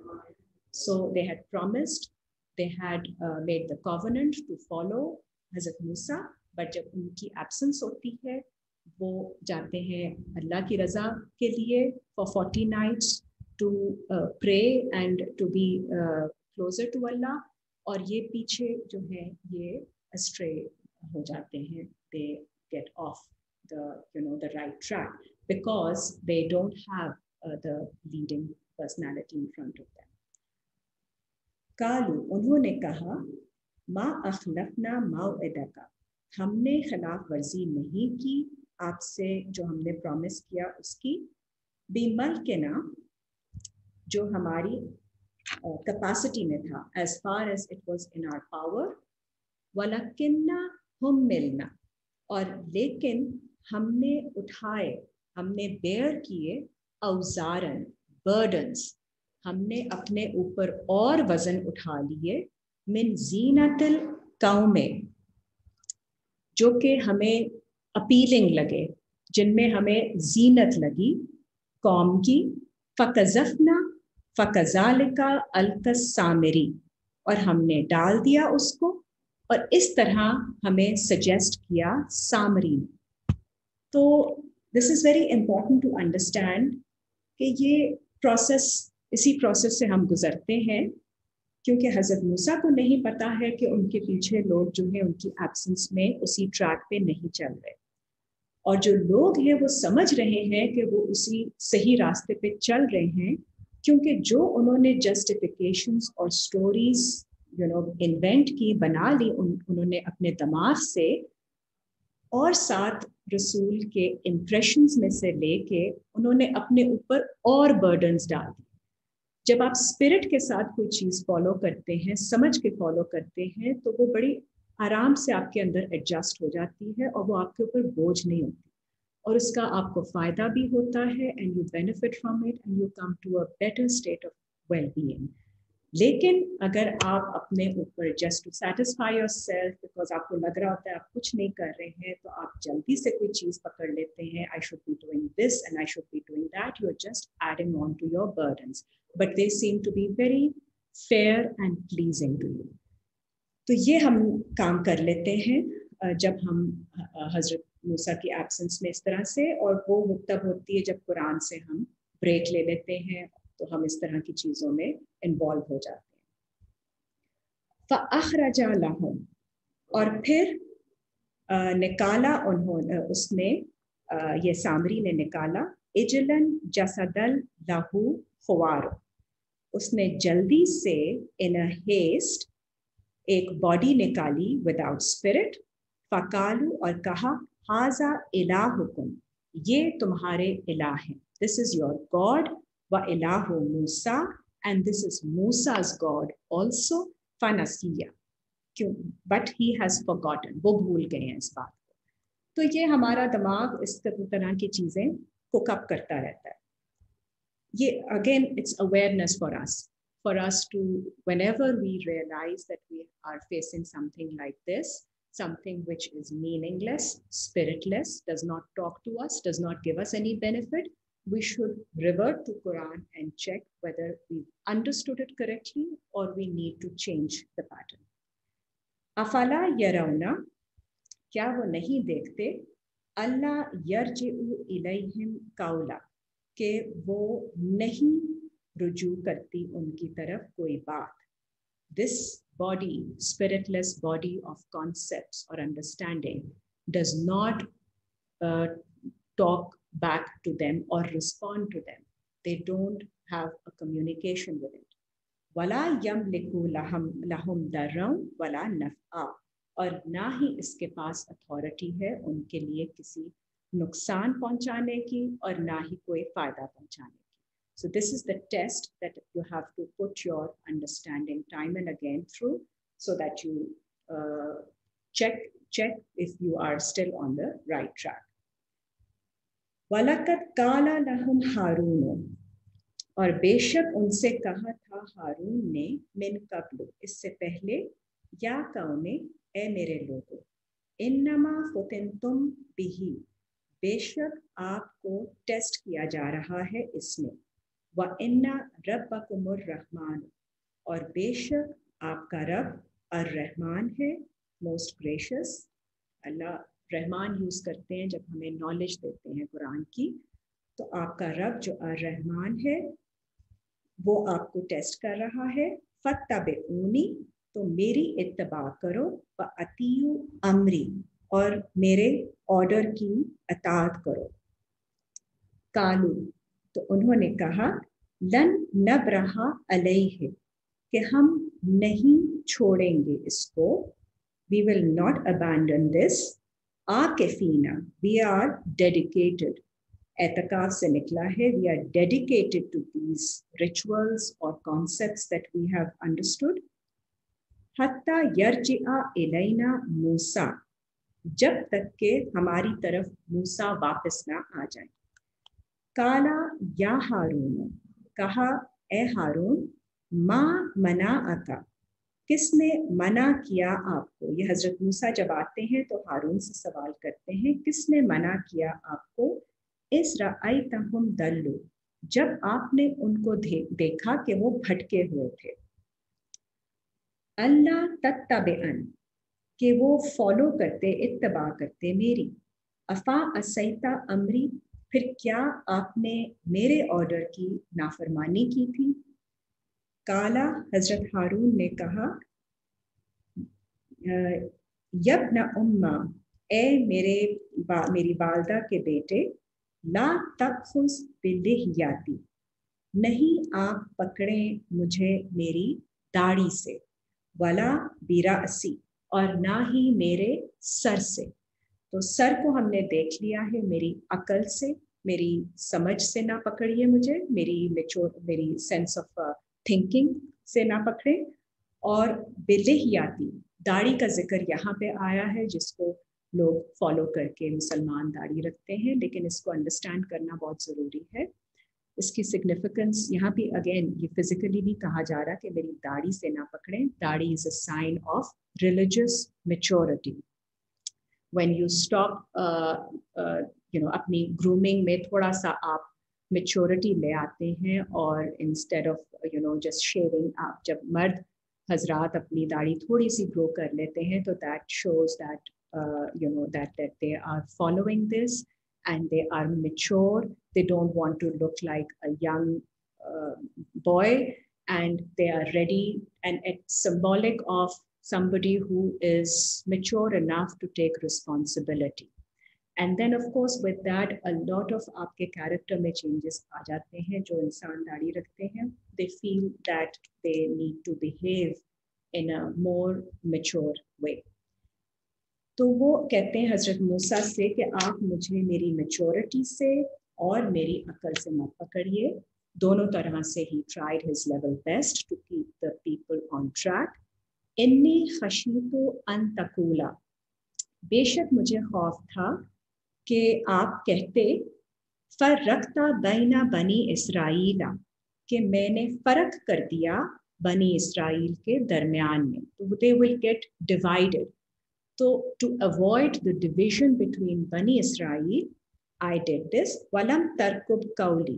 So they had promised, they had made the covenant to follow Hazrat Musa, but جب ان کی absence ہوتی ہے وہ جاتے ہیں اللہ کی رضا کے لیے for 40 nights to pray and to be closer to Allah, اور یہ پیچھے جو ہے یہ astray ہو جاتے ہیں, they get off the right track because they don't have the leading personality in front of them. کالو, انہوں نے کہا, ما اخلفنا موعدک, ہم نے خلاف ورزی نہیں کی آپ سے جو ہم نے پرومس کیا اس کی. بملکنا, جو ہماری کیپیسٹی میں تھا, as far as it was in our power. ولکننا حملنا, اور لیکن ہم نے اٹھائے, ہم نے بیئر کیے, اوزارن, بردنس, ہم نے اپنے اوپر اور وزن اٹھا لیے, من زینت القوم, جو کہ ہمیں اپیلنگ لگے, جن میں ہمیں زینت لگی قوم کی. فقذفنا فکذالک القی السامری, اور ہم نے ڈال دیا اس کو, اور اس طرح ہمیں سجیسٹ کیا سامری نے. تو this is very important to understand کہ یہ پروسیس, اسی پروسیس سے ہم گزرتے ہیں, کیونکہ حضرت موسیٰ کو نہیں پتا ہے کہ ان کے پیچھے لوگ جو ہیں ان کی ایبسنس میں اسی ٹریک پہ نہیں چل رہے, اور جو لوگ ہیں وہ سمجھ رہے ہیں کہ وہ اسی صحیح راستے پہ چل رہے ہیں, کیونکہ جو انہوں نے جسٹیفیکیشنز اور سٹوریز انوینٹ کی, بنا لی انہوں نے اپنے دماغ سے, اور ساتھ رسول کے امپریشنز میں سے لے کے انہوں نے اپنے اوپر اور برڈنز ڈال دی. جب آپ اسپرٹ کے ساتھ کوئی چیز فالو کرتے ہیں, سمجھ کے فالو کرتے ہیں, تو وہ بڑی आराम से आपके अंदर एडजस्ट हो जाती है और वो आपके ऊपर बोझ नहीं होती, और उसका आपको फ़ायदा भी होता है, and you benefit from it and you come to a better state of well being. लेकिन अगर आप अपने ऊपर just to satisfy yourself, because आपको लग रहा होता है आप कुछ नहीं कर रहे हैं, तो आप जल्दी से कोई चीज़ पकड़ लेते हैं, I should be doing this and I should be doing that, you are just adding on to your burdens, but they seem to be very fair and pleasing to you. तो ये हम काम कर लेते हैं जब हम हजरत मूसा की एब्सेंस में इस तरह से, और वो तब होती है जब कुरान से हम ब्रेक ले लेते हैं, तो हम इस तरह की चीज़ों में इन्वॉल्व हो जाते हैं। फ़अख़रजा लहुम, और फिर निकाला उन्होंने, उसने ये सामरी ने निकाला, इजलन जसदल लहू ख़ुवार, उसने जल्दी से इन अ हेस्ट एक बॉडी निकाली विदाउट स्पिरिट। फ़कालू, और कहा, हाजा इलाहुकुम, ये तुम्हारे इलाह हैं, दिस इज योर गॉड, व इलाहु मूसा, एंड दिस इज मूसा's गॉड ऑल्सो, फनसिया, क्यों, बट ही हैज फॉरगॉटन, वो भूल गए हैं इस बात को। तो ये हमारा दिमाग इस तरह की चीजें कुक अप करता रहता है। ये again it's awareness for us to, whenever we realize that we are facing something like this, something which is meaningless, spiritless, does not talk to us, does not give us any benefit, we should revert to Quran and check whether we've understood it correctly or we need to change the pattern. Afala yarawna, क्या वो नहीं देखते, अल्लाह यरजिउ इलैहिम कौला, कि वो नहीं रुजू करती उनकी तरफ कोई बात। This body, spiritless body of concepts or understanding, does not talk back to them or respond to them. They don't have a communication with it. वला यमलिकु लहुम दर्रन वला नफ़आ, और ना ही इसके पास अथॉरिटी है उनके लिए किसी नुकसान पहुंचाने की और ना ही कोई फायदा पहुंचाने की। So this is the test that you have to put your understanding time and again through, so that you check if you are still on the right track. वलक़द क़ाला लहुम हारून, और बेशक उनसे कहा था हारून ने, मिन क़ब्ल, इससे पहले, या कौमे, ए मेरे लोगों, इन्नमा फ़ुतिनतुम बिही, बेशक आपको टेस्ट किया जा रहा है इसमें, व इन्ना रब्बकुमुर रहमान, और बेशक आपका रब अर-रहमान है, मोस्ट ग्रेशियस। अल्लाह रहमान यूज़ करते हैं जब हमें नॉलेज देते हैं कुरान की, तो आपका रब जो अर-रहमान है वो आपको टेस्ट कर रहा है। फत्तबिऊनी, तो मेरी इत्तबा करो, व अतीयु अमरी, और मेरे ऑर्डर की अताअत करो। कालू, तो उन्होंने कहा, लन नबरहा अलैहि, कि हम नहीं छोड़ेंगे इसको, we will not abandon this, आकिफीना, we are dedicated, एतकाफ से निकला है, we are dedicated to these rituals or concepts that we have understood, हत्ता यरजिआ इलैना मूसा, जब तक के हमारी तरफ मूसा वापस ना आ जाए। काला या हारून, कहा, ए हारून, माँ मना अका, किसने मना किया आपको। ये हजरत मूसा जब आते हैं तो हारून से सवाल करते हैं, किसने मना किया आपको, इस रअयतहुम दल्लू, जब आपने उनको देखा कि वो भटके हुए थे। अल्लाह तत्तबिअन, कि वो फॉलो करते, इत्तबा करते मेरी। अफा असैता अमरी, फिर क्या आपने मेरे ऑर्डर की नाफरमानी की थी। काला, हजरत हारून ने कहा, यब्न उम्मा, ए मेरी वालदा के बेटे, ला तख़ुज़ बिलिहयाती, नहीं आप पकड़ें मुझे मेरी दाढ़ी से, वला बिरासी, और ना ही मेरे सर से। तो सर को हमने देख लिया है, मेरी अकल से, मेरी समझ से ना पकड़िए मुझे, मेरी सेंस ऑफ थिंकिंग से ना पकड़े, और बिलिहयाती, दाढ़ी का जिक्र यहाँ पे आया है, जिसको लोग फॉलो करके मुसलमान दाढ़ी रखते हैं, लेकिन इसको अंडरस्टैंड करना बहुत ज़रूरी है। इसकी सिग्निफिकेंस यहाँ भी अगेन ये फिजिकली भी कहा जा रहा है कि मेरी दाढ़ी से ना पकड़ें। दाढ़ी is a sign of religious maturity. When you stop अपनी ग्रूमिंग में थोड़ा सा आप मैच्योरिटी ले आते हैं, और इंस्टेड ऑफ जस्ट शेविंग, आप जब मर्द हजरात अपनी दाढ़ी थोड़ी सी ग्रो कर लेते हैं, तो that shows that that they are following this and they are mature. They don't want to look like a young boy, and they are ready, and it's symbolic of somebody who is mature enough to take responsibility. And then of course with that a lot of आपके character में changes आ जाते हैं। जो इंसान दाढ़ी रखते हैं, they feel that they need to behave in a more mature way. तो वो कहते हैं हजरत मूसा से कि आप मुझे मेरी मैच्योरिटी से और मेरी अकल से मत पकड़िए। दोनों तरह से ही tried his level best to keep the people on track. इन्नी खशीतो अन तकूला, बेशक मुझे खौफ था कि आप कहते फर्रक्ता बैना बनी इसराइला, कि मैंने फ़र्क कर दिया बनी इसराइल के दरमियान में, तो they will get divided. So to avoid the division between Bani Israel, I did this. Walam tarkub kauli,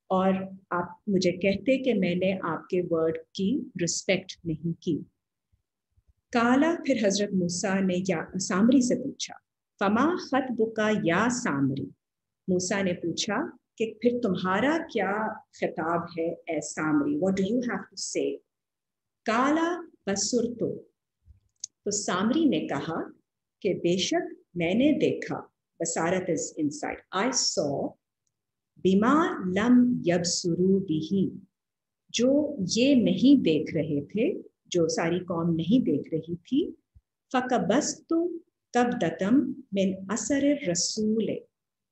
और आप मुझे कहते कि मैंने आपके वर्ड की रिस्पेक्ट नहीं की। काला, फिर हजरत मूसा ने या सामरी से पूछा, फमा खतबुका या सामरी, मूसा ने पूछा कि फिर तुम्हारा क्या खिताब है ए सामरी, what do you have to say. काला बसुरतो, तो सामरी ने कहा कि बेशक मैंने देखा, Basharat is insight, I saw बिमा लम यबसुरू बिही, जो ये नहीं देख रहे थे, जो सारी कौम नहीं देख रही थी। फकबस्तु कबदतम मिन असर रसूल,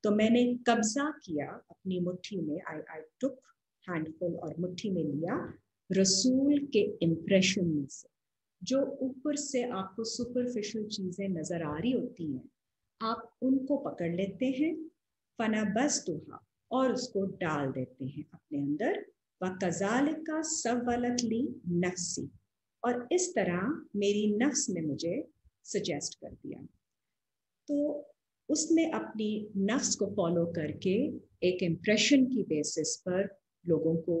तो मैंने कब्जा किया अपनी मुट्ठी में, आई टुक हैंडफुल, और मुट्ठी में लिया रसूल के इम्प्रेशन में से। जो ऊपर से आपको सुपरफिशियल चीज़ें नज़र आ रही होती हैं, आप उनको पकड़ लेते हैं। फना बस तुहा, और उसको डाल देते हैं अपने अंदर। व कज़ालिका सव्वलत ली नफ्सी, और इस तरह मेरी नफ्स ने मुझे सजेस्ट कर दिया। तो उसने अपनी नफ्स को फॉलो करके एक इम्प्रेशन की बेसिस पर लोगों को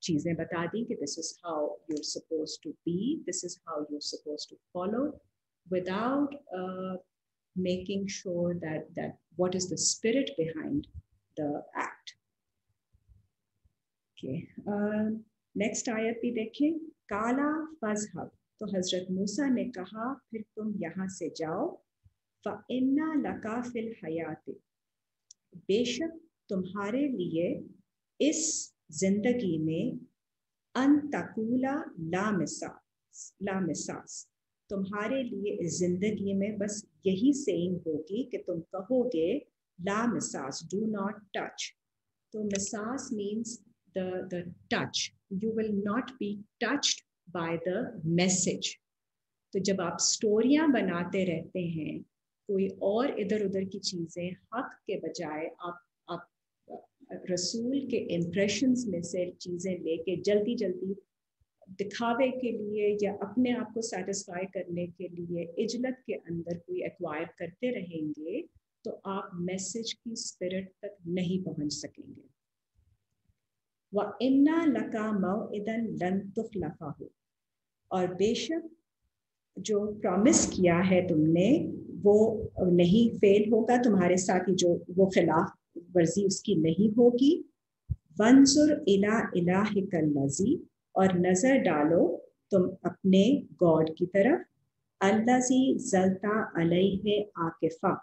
चीज़ें बता दी कि this is how you're supposed to be, this is how you're supposed to follow, without making sure that what is the spirit behind the act. Okay, next आयत भी देखें। काला फज़हब, तो हजरत मूसा ने कहा फिर तुम यहाँ से जाओ। फ़इन्ना लका फ़िल हयात, बेशक तुम्हारे लिए इस जिंदगी में अन तकूला लामिसास, तुम्हारे लिए इस जिंदगी में बस यही सेइंग होगी कि तुम कहोगे लामिसास, डू नॉट टच। तो मिसास means the touch, you will not be touched by the message. तो जब आप स्टोरियां बनाते रहते हैं, कोई और इधर उधर की चीजें हक के बजाय आप रसूल के इम्प्रेशंस में से चीज़ें लेके जल्दी जल्दी दिखावे के लिए या अपने आप को सेटिस्फाई करने के लिए इजलत के अंदर कोई एक्वायर करते रहेंगे, तो आप मैसेज की स्पिरिट तक नहीं पहुंच सकेंगे। व इन्ना लका मौइदन लन तुखलफहु, और बेशक जो प्रॉमिस किया है तुमने वो नहीं फेल होगा, तुम्हारे साथ जो वो खिलाफ वर्जी उसकी नहीं होगी। वंजुर इला इलाहिकल लज़ी, और नजर डालो तुम अपने गॉड की तरफ। अल्लज़ी ज़ल्ता अलैहि आकिफा,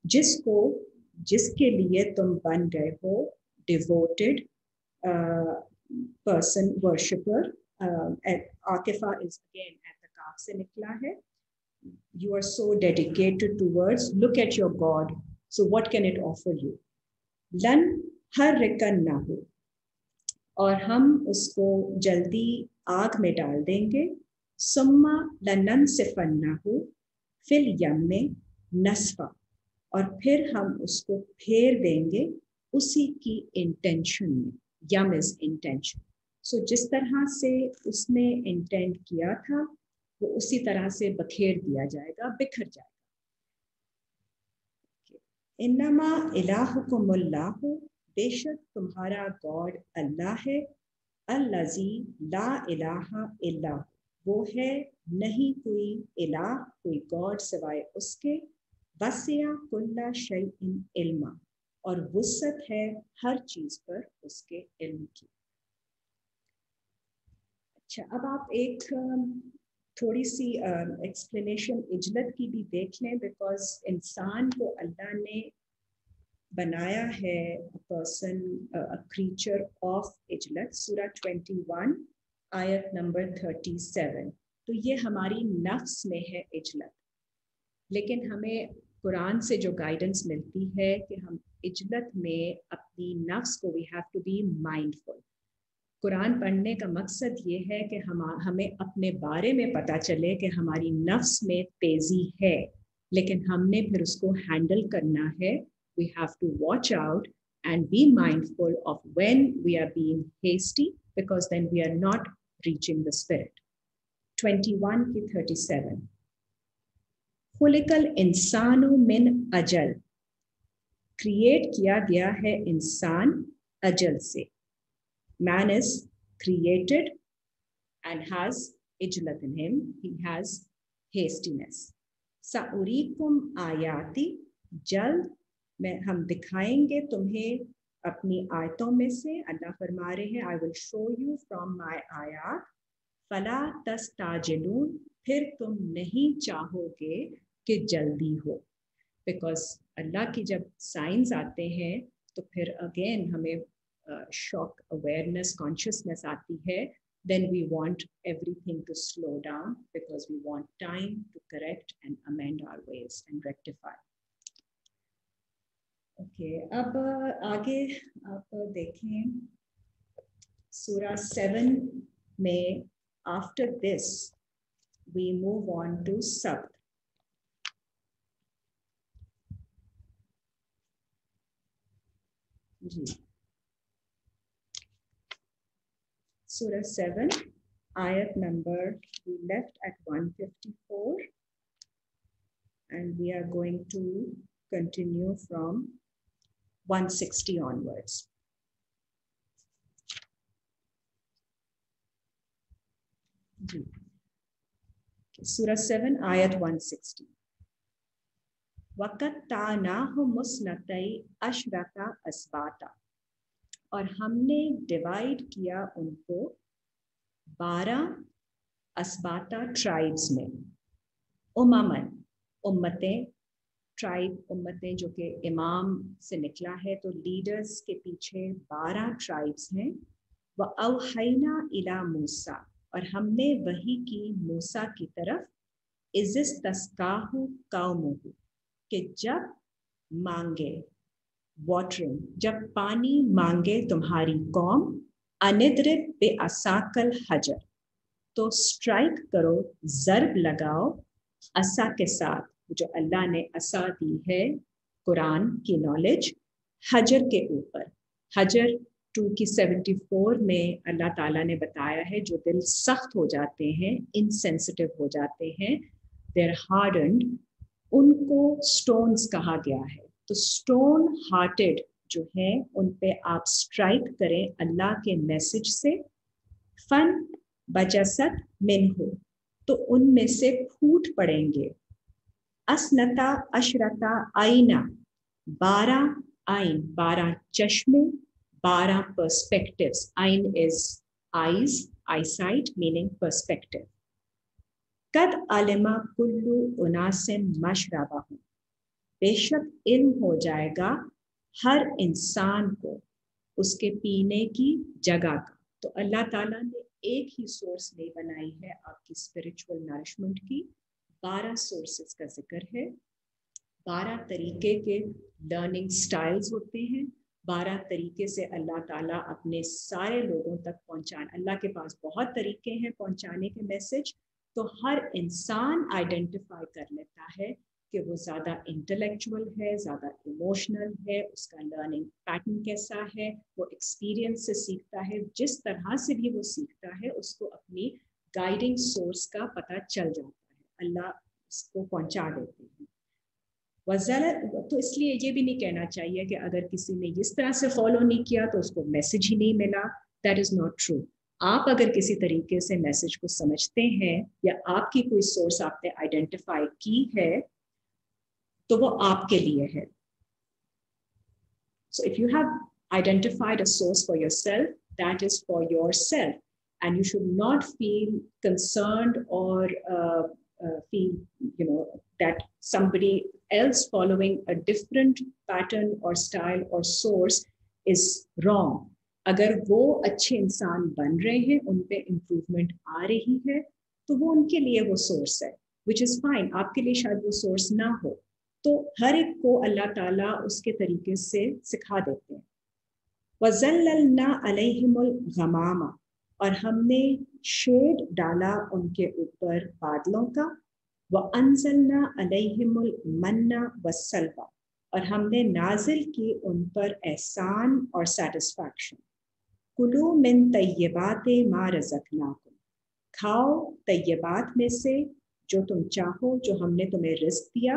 जिसके लिए तुम बन गए हो डिवोटेड पर्सन वर्शिपर। आकिफा is again at the calf से निकला है। You are so dedicated towards, look at your God, so what can it offer you? लन हर्रिकन्नहु, और हम उसको जल्दी आग में डाल देंगे। सुम्मा लननसिफन्नहु फिल यम्मे नस्फा, और फिर हम उसको फेर देंगे उसी की इंटेंशन में. यम इज इंटेंशन. सो जिस तरह से उसने इंटेंट किया था वो उसी तरह से बखेर दिया जाएगा, बिखर जाएगा. इन्नमा इलाहुकुमुल्लाहु, बेशक तुम्हारा गॉड अल्लाह है. अल्लज़ी ला इलाहा इल्ला, वो है नहीं कोई इलाह, कोई गॉड सिवाय उसके. वसिया कुल्ला शैइन इल्मा, और वुसअत है हर चीज पर उसके इल्म की. अच्छा, अब आप एक थोड़ी सी एक्सप्लेनेशन इजलत की भी देख लें, बिकॉज इंसान को अल्लाह ने बनाया है पर्सन, अ क्रीचर ऑफ इजलत. सूरा 21 आयत नंबर 37. तो ये हमारी नफ्स में है इजलत, लेकिन हमें कुरान से जो गाइडेंस मिलती है कि हम इजलत में अपनी नफ्स को, we have to be mindful. Quran पढ़ने का मकसद ये है कि हमें अपने बारे में पता चले कि हमारी नफ्स में तेज़ी है, लेकिन हमने फिर उसको हैंडल करना है. We have to watch out and be mindful of when we are being hasty, because then we are not reaching the spirit. 21 की 37. खुलिकल इंसानु मिन अजल, क्रिएट किया गया है इंसान अजल से. Man is created and has ijlat in him, he has hastiness. Sa'urikum ayati, जल्द मैं हम दिखाएंगे तुम्हें अपनी आयतों में से. अल्लाह फरमा रहे हैं, I will show you from my आयात. फला तस्ताजिलून, फिर तुम नहीं चाहोगे कि जल्दी हो. बिकॉज अल्लाह की जब साइंस आते हैं तो फिर अगेन हमें शॉक अवेयरनेस, कॉन्शियसनेस आती है. then we want everything to slow down because we want time to correct and amend our ways and rectify. Okay, अब आगे आप देखें सूरा 7 में, after this we move on to Sabt. Ji, Surah 7, ayat number, we left at 154 and we are going to continue from 160 onwards. Surah 7, ayat 160. वक़त तानाहु मुस्नतई अशरता अस्बाता, और हमने divide किया उनको 12 अस्बाता ट्राइब्स में. उममन, उम्मतें, ट्राइब उम्मतें जो कि इमाम से निकला है, तो लीडर्स के पीछे 12 ट्राइब्स हैं. व अवहैना इला मूसा, और हमने वही की मूसा की तरफ. इज़िस तस्काहु कौमुहु, कि जब मांगे, वाटरिंग, जब पानी मांगे तुम्हारी कौम. अनिद्रिब बे असाकल हजर, तो स्ट्राइक करो, जर्ब लगाओ असा के साथ, जो अल्लाह ने असा दी है कुरान की नॉलेज, हजर के ऊपर. हजर 2 की 74 में अल्लाह ताला ने बताया है जो दिल सख्त हो जाते हैं, इनसेंसिटिव हो जाते हैं, देयर हार्डन्ड, उनको स्टोन्स कहा गया है. तो स्टोन हार्टेड जो है उन पे आप स्ट्राइक करें अल्लाह के मैसेज से. फन बजसत मिनहु, तो उनमें से फूट पड़ेंगे. असनता अशरता आईना, 12 आइन, 12 चश्मे, 12 पर्सपेक्टिव्स. आइन is eyes, eyesight meaning perspective. कद अलिमा कुल्लु उनासिम मशरबहु, बेशक इल्म हो जाएगा हर इंसान को उसके पीने की जगह का. तो अल्लाह ताला ने एक ही सोर्स नहीं बनाई है आपकी स्पिरिचुअल नरिशमेंट की, 12 सोर्सेस का जिक्र है. 12 तरीके के लर्निंग स्टाइल्स होते हैं. 12 तरीके से अल्लाह ताला अपने सारे लोगों तक पहुंचाने. अल्लाह के पास बहुत तरीके हैं पहुंचाने के मैसेज, तो हर इंसान आइडेंटिफाई कर लेता है कि वो ज़्यादा इंटेलेक्चुअल है, ज़्यादा इमोशनल है, उसका लर्निंग पैटर्न कैसा है, वो एक्सपीरियंस से सीखता है, जिस तरह से भी वो सीखता है उसको अपनी गाइडिंग सोर्स का पता चल जाता है, अल्लाह उसको पहुंचा देते हैं। तो इसलिए ये भी नहीं कहना चाहिए कि अगर किसी ने इस तरह से फॉलो नहीं किया तो उसको मैसेज ही नहीं मिला, दैट इज़ नॉट ट्रू। आप अगर किसी तरीके से मैसेज को समझते हैं या आपकी कोई सोर्स आपने आइडेंटिफाई की है तो वो आपके लिए है। So if you have identified a source for yourself, that is for yourself, and you should not feel concerned or feel, that somebody else following a different pattern or style or source is wrong. अगर वो अच्छे इंसान बन रहे हैं, उन पे improvement आ रही है, तो वो उनके लिए वो सोर्स है, which is fine. आपके लिए शायद वो सोर्स ना हो, तो हर एक को अल्लाह ताला उसके तरीके से सिखा देते हैं। वज़ल्ललना अलैहिमुल गमामा, और हमने शेड डाला उनके ऊपर बादलों का। व अंज़लना अलैहिमुल मन्ना वस्सल्वा, और हमने नाजिल की उन पर एहसान और सेटिस्फैक्शन। कुलू मिन तय्यबाति मा रज़क़नाकुम, खाओ तय्यबात में से जो तुम चाहो, जो हमने तुम्हें रिज़्क़ दिया।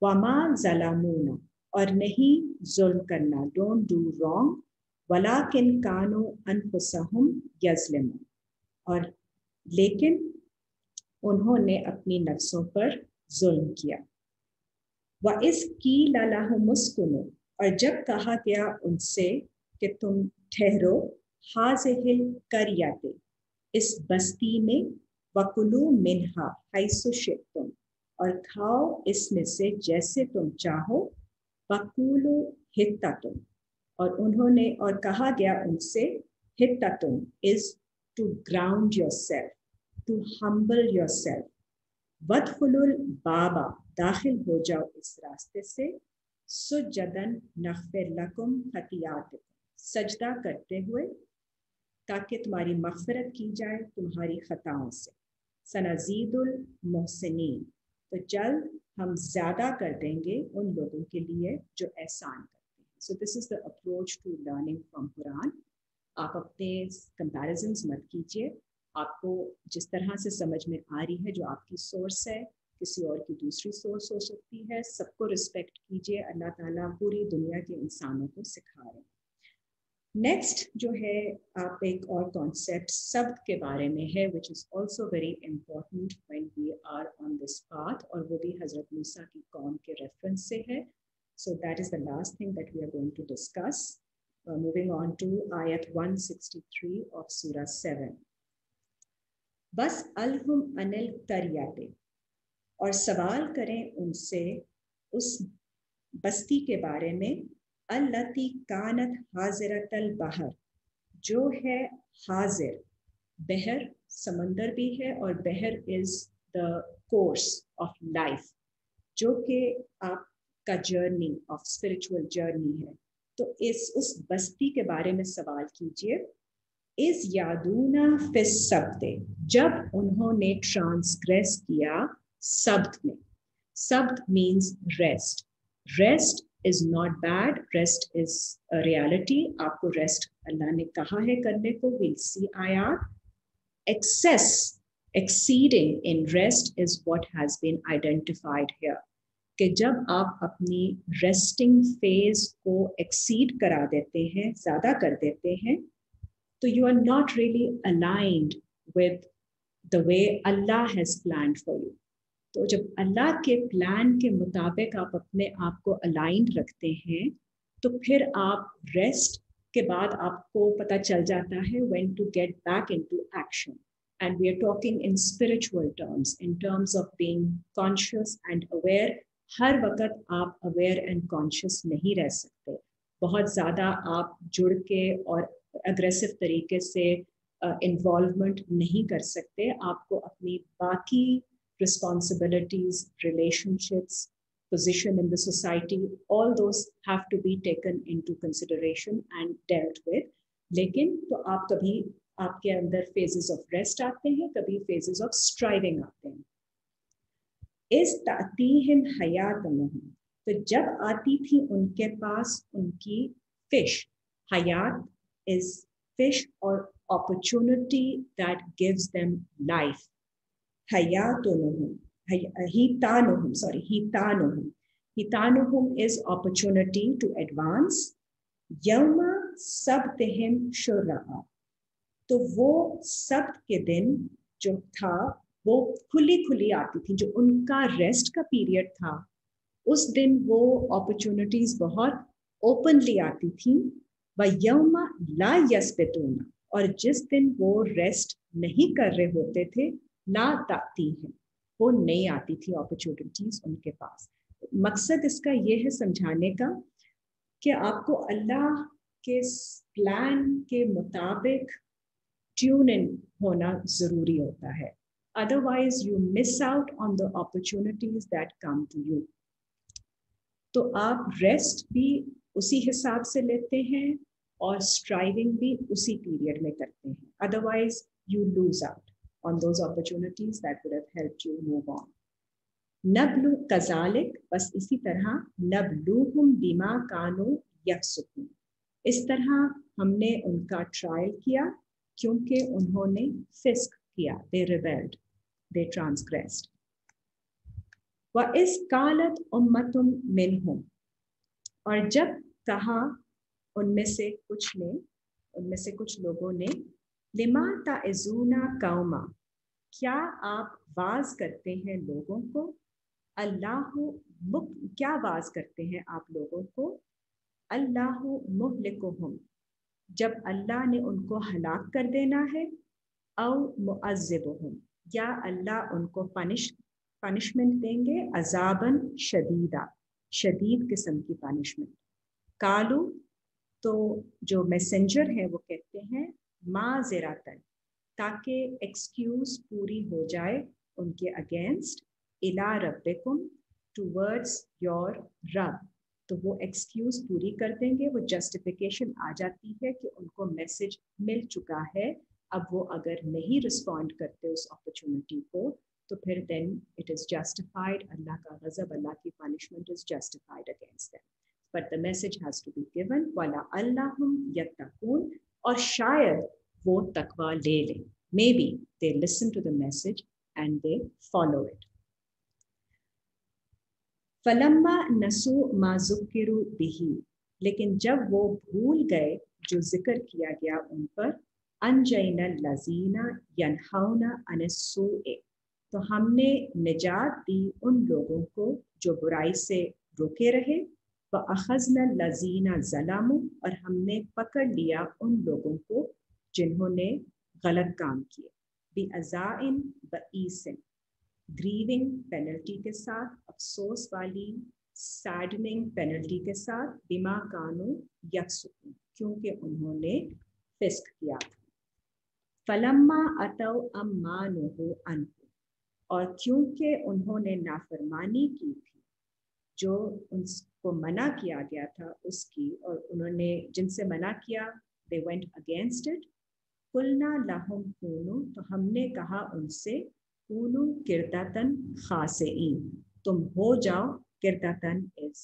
वमा ज़लमूना, और नहीं जुल्म करना, डोंट डू रॉन्ग। वलाकिन कानू अनफुसहुम यज़लिमून, और लेकिन उन्होंने अपनी नफ्सों पर जुल्म किया। व इस कील लहुमुस्कुनु, और जब कहा गया उनसे कि तुम ठहरो, हाज़िहिल क़रियते, इस बस्ती में, वकुलू मिन्हा हैसु शिअ्तुम, और खाओ इसमें से जैसे तुम चाहो। वकूलू हित्ततुम, और कहा गया उनसे, हित्ततुम is to ground yourself, to humble yourself. वदखुलुल बाबा, दाखिल हो जाओ इस रास्ते से। सुजदन नग़फिर लकुम खतियातिकुम, सजदा करते हुए, ताकि तुम्हारी मग़फ़िरत की जाए तुम्हारी खताओं से। सनज़ीदुल मुहसिनीन, तो जल्द हम ज़्यादा कर देंगे उन लोगों के लिए जो एहसान करते हैं। So this is the approach to learning from Quran. आप अपने कंपैरिजन्स मत कीजिए, आपको जिस तरह से समझ में आ रही है, जो आपकी सोर्स है, किसी और की दूसरी सोर्स हो सकती है, सबको रिस्पेक्ट कीजिए। अल्लाह ताला पूरी दुनिया के इंसानों को सिखा रहे हैं। नेक्स्ट जो है, आप एक और कॉन्सेप्ट शब्द के बारे में है, which is also very important when we are on this path, और वो भी हज़रत मूसा की कौम के रेफरेंस से है। So that is the last thing that we are going to discuss. Moving on to आयत 163 ऑफ सूरा 7। बस अलहुम अनिल करियाते, और सवाल करें उनसे उस बस्ती के बारे में, अल्लती कानत हाजिरतल बहर, जो है हाजिर, बहर समंदर भी है, और बहर is the course of life, जो कि आपका जर्नी ऑफ स्पिरिचुअल जर्नी है। तो उस बस्ती के बारे में सवाल कीजिए। इस यादूना फिस सब्दे, जब उन्होंने ट्रांसग्रेस किया शब्द में। शब्द means rest. Rest is not bad, rest is a reality. आपको रेस्ट अल्लाह ने कहा है करने को, we'll see ayat. Excess, exceeding in rest is what has been identified here. कि जब आप अपनी रेस्टिंग फेज को एक्सीड करा देते हैं, ज़्यादा कर देते हैं, तो you are not really aligned with the way Allah has planned for you. तो जब अल्लाह के प्लान के मुताबिक आप अपने आप को अलाइंड रखते हैं, तो फिर आप रेस्ट के बाद आपको पता चल जाता है when to get back into action. And we are talking in spiritual terms, in terms of being conscious and aware. हर वक्त आप अवेयर एंड कॉन्शियस नहीं रह सकते। बहुत ज़्यादा आप जुड़ के और अग्रेसिव तरीके से इन्वॉल्वमेंट नहीं कर सकते। आपको अपनी बाकी responsibilities, relationships, position in the society, all those have to be taken into consideration and dealt with. लेकिन तो आप कभी आपके अंदर फेजेस ऑफ रेस्ट आते हैं, कभी फेजेस ऑफ स्ट्राइविंग आते हैं. इस तातीहिम हयातनहुम, तो जब आती थी उनके पास उनकी फिश. हयात is fish or opportunity that gives them life. Hayatunuhum, hitanuhum. Hitanuhum is opportunity to advance. Yawma sabtihim shurra'a, तो वो सब्त के दिन जो था वो खुली खुली आती थी. जो उनका रेस्ट का पीरियड था उस दिन वो अपॉर्चुनिटीज बहुत ओपनली आती थी. वयौमा ला यस्बितूना, और जिस दिन वो रेस्ट नहीं कर रहे होते थे, ला ताती है, वो नहीं आती थी अपॉर्चुनिटीज उनके पास. मकसद इसका ये है समझाने का कि आपको अल्लाह के प्लान के मुताबिक ट्यून इन होना जरूरी होता है. Otherwise you miss out on the opportunities that come to you. तो आप रेस्ट भी उसी हिसाब से लेते हैं और स्ट्राइविंग भी उसी पीरियड में करते हैं. Otherwise you lose out on those opportunities that would have helped you move on. नबलू कजालिक, बस इसी तरह, नबलूहुम बिमा कानू यफसुकून, इस तरह हमने उनका ट्रायल किया क्योंकि उन्होंने फिस्क किया. दे रिबेल्ड, दे ट्रांसग्रेस्ड. व इस कालत उम्मतुम मिनहुम, और जब कहा उनमें से कुछ लोगों ने, लिमा ताइज़ूना कौमा, क्या आप वाज करते हैं लोगों को, अल्लाहु, क्या वाज करते हैं आप लोगों को, अल्लाहु मुहलिकुहुम, जब अल्लाह ने उनको हलाक कर देना है, औ मुअज़्ज़िबुहुम, या अल्लाह उनको पनिशमेंट देंगे, अजाबन शदीदा, शदीद किस्म की पनिशमेंट. कालू, तो जो मैसेंजर है वो कहते हैं, माज़िरतन, ताकि एक्सक्यूज पूरी हो जाए उनके अगेंस्ट, इला रब्बिकुम, टूवर्ड्स योर रब, तो वो एक्सक्यूज पूरी कर देंगे. वो जस्टिफिकेशन आ जाती है कि उनको मैसेज मिल चुका है. अब वो अगर नहीं रिस्पॉन्ड करते उस अपॉर्चुनिटी को तो फिर देन इट इज़ जस्टिफाइड. अल्लाह का गज़ब, अल्लाह की punishment is justified against them. But the message has to be given. वला अल्लाहुम यत्तकून, और शायद वो तकवा ले लें. Maybe they listen to the message and they follow it. फलम्मा नसू मा ज़ुक्किरू बिही, लेकिन जब वो भूल गए जो जिक्र किया गया उन पर, अनजैना लज़ीना यनहौना अनिस्सूए, तो हमने निजात दी उन लोगों को जो बुराई से रोके रहे. व अखज़ना लज़ीना ज़लमू, और हमने पकड़ लिया उन लोगों को जिन्होंने गलत काम किए. बि अज़ाइन बईसिन, ग्रीविंग पेनल्टी के साथ, अफसोस वाली सैडनिंग पेनल्टी के साथ, बिमा कानू यफसुकून, क्योंकि उन्होंने फिस्क किया था. फलम्मा अतौ अम्मानुहु अन्हु, और क्योंकि उन्होंने नाफरमानी की थी जो उनको मना किया गया था उसकी, और उन्होंने जिनसे मना किया, दे वेंट अगेंस्ट इट. कुलना लहुम कूनू, तो हमने कहा उनसे, कूनू किरदातन खासेइन, तुम हो जाओ, किरदातन इज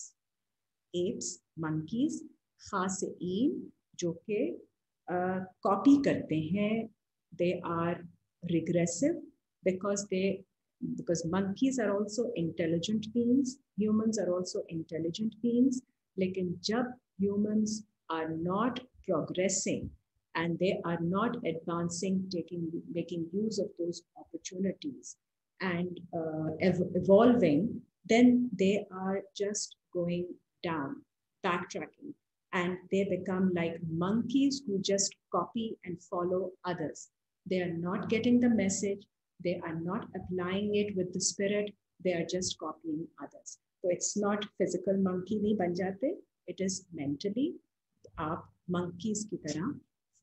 एप्स, मंकीज, खासेइन जो के कॉपी करते हैं. They are regressive because monkeys are also intelligent beings, humans are also intelligent beings. लेकिन जब humans are not progressing and they are not advancing, making use of those opportunities and evolving, then they are just going down, backtracking, and they become like monkeys who just copy and follow others. They are not getting the message. They are not applying it with the spirit. They are just copying others. So it's not physical monkey नहीं बन जाते. It is mentally आप monkeys की तरह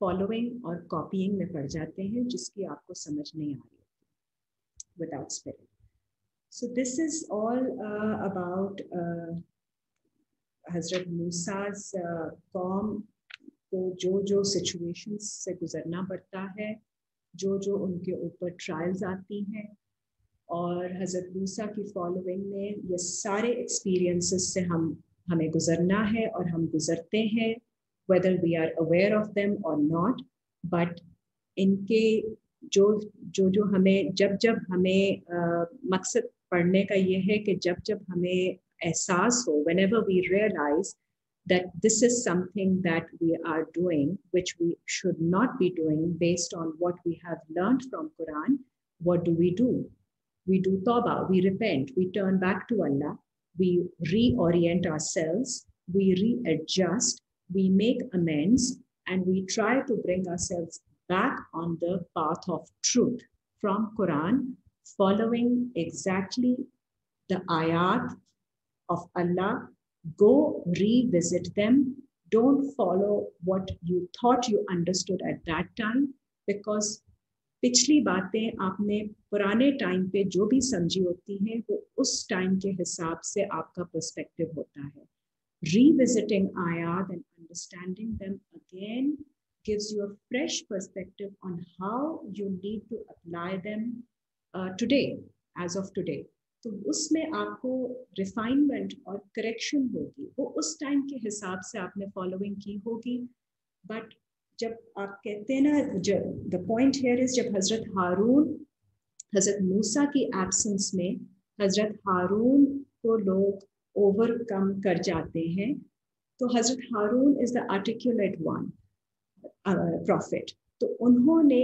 following और copying में पड़ जाते हैं जिसकी आपको समझ नहीं आ रही without spirit. So this is all about Hazrat Musa's कौम को जो सिचुएशंस से गुजरना पड़ता है, जो उनके ऊपर ट्रायल्स आती हैं, और हज़रत मूसा की फॉलोइंग में ये सारे एक्सपीरियंसेस से हमें गुजरना है और हम गुजरते हैं, whether we are aware of them or not. But इनके जो हमें जब हमें मकसद पढ़ने का ये है कि जब हमें एहसास हो, whenever we realize that this is something that we are doing which we should not be doing based on what we have learned from Quran, what do? We do tawbah, we repent, we turn back to Allah, we reorient ourselves, we readjust, we make amends, and we try to bring ourselves back on the path of truth from Quran, following exactly the ayat of Allah. Go revisit them. Don't follow what you thought you understood at that time, because पिछली बातें आपने पुराने time पे जो भी समझी होती हैं वो उस टाइम के हिसाब से आपका पर्सपेक्टिव होता है. Revisiting ayat and understanding them again gives you a fresh perspective on how you need to apply them today, as of today. तो उसमें आपको रिफाइनमेंट और करेक्शन होगी, वो उस टाइम के हिसाब से आपने फॉलोइंग की होगी. बट जब आप कहते हैं ना, द पॉइंट हियर इज, जब हजरत मूसा की एब्सेंस में हजरत हारून को लोग ओवरकम कर जाते हैं, तो हजरत Haroon is the articulate one prophet. तो उन्होंने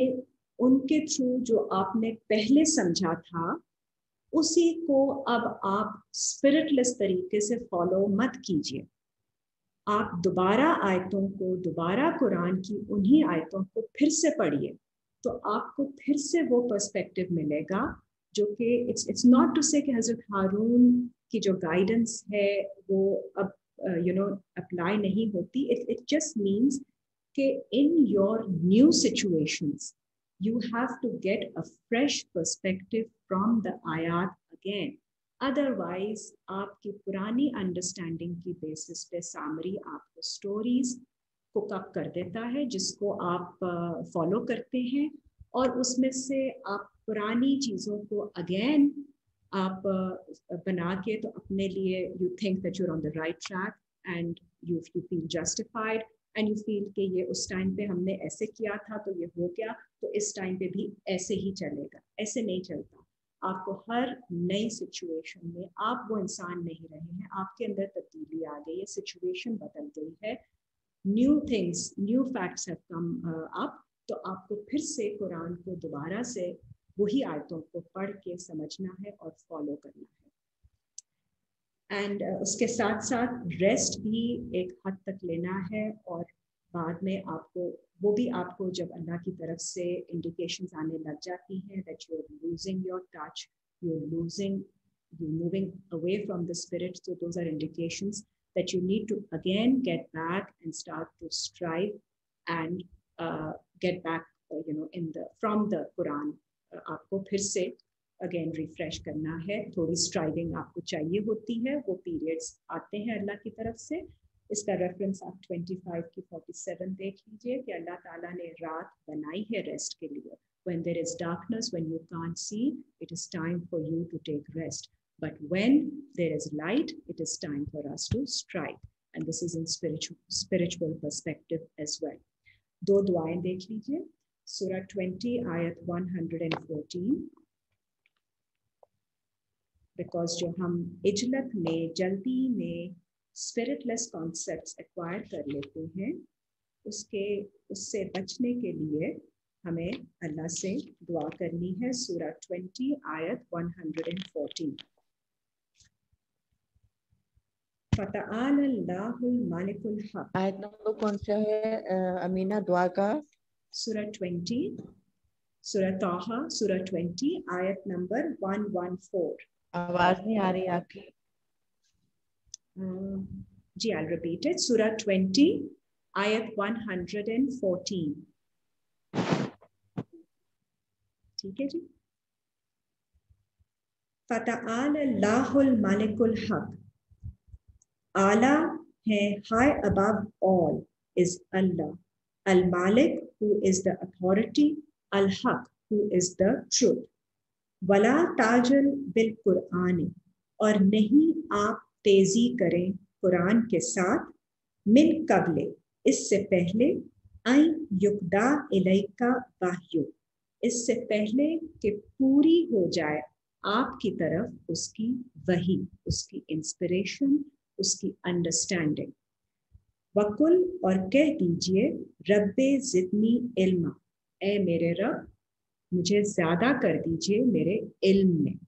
उनके थ्रू जो आपने पहले समझा था उसी को अब आप स्पिरिटलेस तरीके से फॉलो मत कीजिए. आप दोबारा आयतों को, दोबारा कुरान की उन्हीं आयतों को फिर से पढ़िए, तो आपको फिर से वो पर्सपेक्टिव मिलेगा जो कि इट्स नॉट टू से कि हजरत हारून की जो गाइडेंस है वो अब अप्लाई नहीं होती. इट जस्ट मीन्स कि in your new situations you have to get a fresh perspective from the ayat again. Otherwise, आपकी पुरानी अंडरस्टैंडिंग की बेसिस पे सामरी आपको स्टोरीज कुक अप कर देता है जिसको आप फॉलो करते हैं, और उसमें से आप पुरानी चीज़ों को अगेन आप बना के तो अपने लिए you think that you're on the right track and you feel justified and you feel कि ये उस टाइम पे हमने ऐसे किया था तो ये हो गया, तो इस टाइम पे भी ऐसे ही चलेगा. ऐसे नहीं चलता. आपको हर नई सिचुएशन में आप वो इंसान नहीं रहे हैं, आपके अंदर तब्दीली आ गई है, सिचुएशन बदल गई है, new things, new facts have come up. तो आपको फिर से कुरान को दोबारा से वही आयतों को पढ़ के समझना है और फॉलो करना है. एंड उसके साथ साथ रेस्ट भी एक हद तक लेना है, और बाद में आपको वो भी आपको जब अल्लाह की तरफ से इंडिकेशंस आने लग जाती हैं that you are losing your touch, you moving away from the spirit, so those are indications that you need to again get back and start to strive and get back from the Quran. आपको फिर से again refresh करना है, थोड़ी striving आपको चाहिए होती है, वो पीरियड्स आते हैं अल्लाह की तरफ से. इसका रेफरेंस आप 25 की 47 देख लीजिए कि अल्लाह ताला ने रात बनाई है रेस्ट के लिए. When there is darkness, when you can't see, it is time for you to take rest. But when there is light, it is time for us to strive. And this is in spiritual perspective as well. दो दुआएं देख लीजिए. Surah 20 ayat 114. Because जो हम इजलत में, जल्दी में स्पिरिटलेस concepts acquire कर लेते हैं, उससे बचने के लिए हमें अल्लाह से दुआ करनी है. सूरह 20 आयत 114. फ़तआलल्लाहुल मालिकुल हक़. आयत नंबर कौन सा है अमीना दुआ का? सूरह 20, सूरह ताहा, सूरह 20 आयत नंबर 114. आवाज नहीं आ रही आपकी. जी, I'll repeat it. Surah 20, ayat 114. ठीक है जी. फ़तआलल्लाहुल मालिकुल हक़. आला है, high above all is Allah, Al-Malik, who is the authority, Al-Haq, who is the truth. Wala tajal bil Qur'ani, और नहीं आप तेजी करें कुरान के साथ, मिन कबले, इससे पहले, आई युक्दा इलैका वाह्यु, इससे पहले कि पूरी हो जाए आपकी तरफ उसकी वही, उसकी इंस्पिरेशन, उसकी अंडरस्टैंडिंग। वकुल, और कह दीजिए, रब्बे जिदनी इल्मा, ए मेरे रब मुझे ज्यादा कर दीजिए मेरे इल्म में,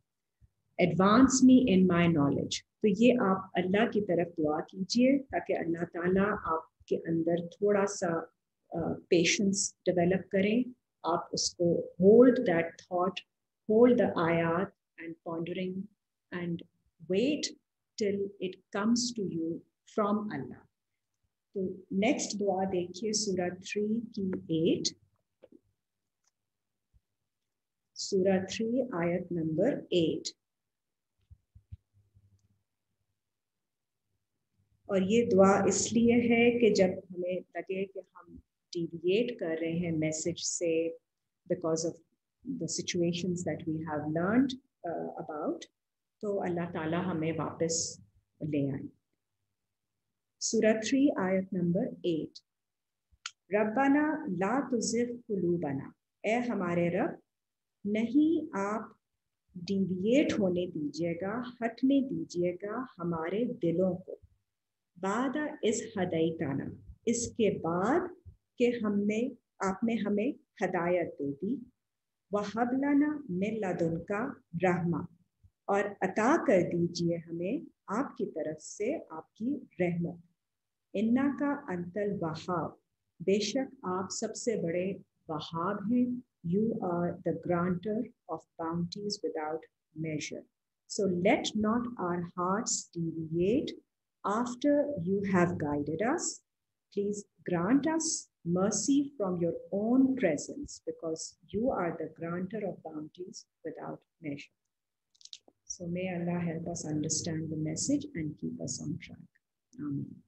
advance me in my knowledge. तो ये आप अल्लाह की तरफ दुआ कीजिए ताकि अल्लाह ताला आपके अंदर थोड़ा सा पेशेंस डेवलप करें, आप उसको hold that thought, hold the आयात and pondering and wait till it comes to you from Allah. तो नेक्स्ट दुआ देखिए सूरह 3 की 8, सूरह 3 आयत नंबर 8। और ये दुआ इसलिए है कि जब हमें लगे कि हम डिविएट कर रहे हैं मैसेज से because of the situations that we have learned about, तो अल्लाह ताला हमें वापस ले आए। सूरह 3 आयत नंबर 8, रब्बना ला तुज़िग़ कुलूबना, ए हमारे रब नहीं आप डिविएट होने दीजिएगा, हटने दीजिएगा हमारे दिलों को, बादा इस हदैताना, इसके बाद कि आपने हमें हदायत दे दी, वहबलना मिन लदुनका रहमा, और अता कर दीजिए हमें आपकी तरफ से आपकी रहमत, इन्ना का अंतल वहाब, बेशक आप सबसे बड़े वहाब हैं, you are the granter of bounties without measure. So let not our hearts deviate after you have guided us. Please grant us mercy from your own presence, because you are the granter of bounties without measure. So may Allah help us understand the message and keep us on track. Amen.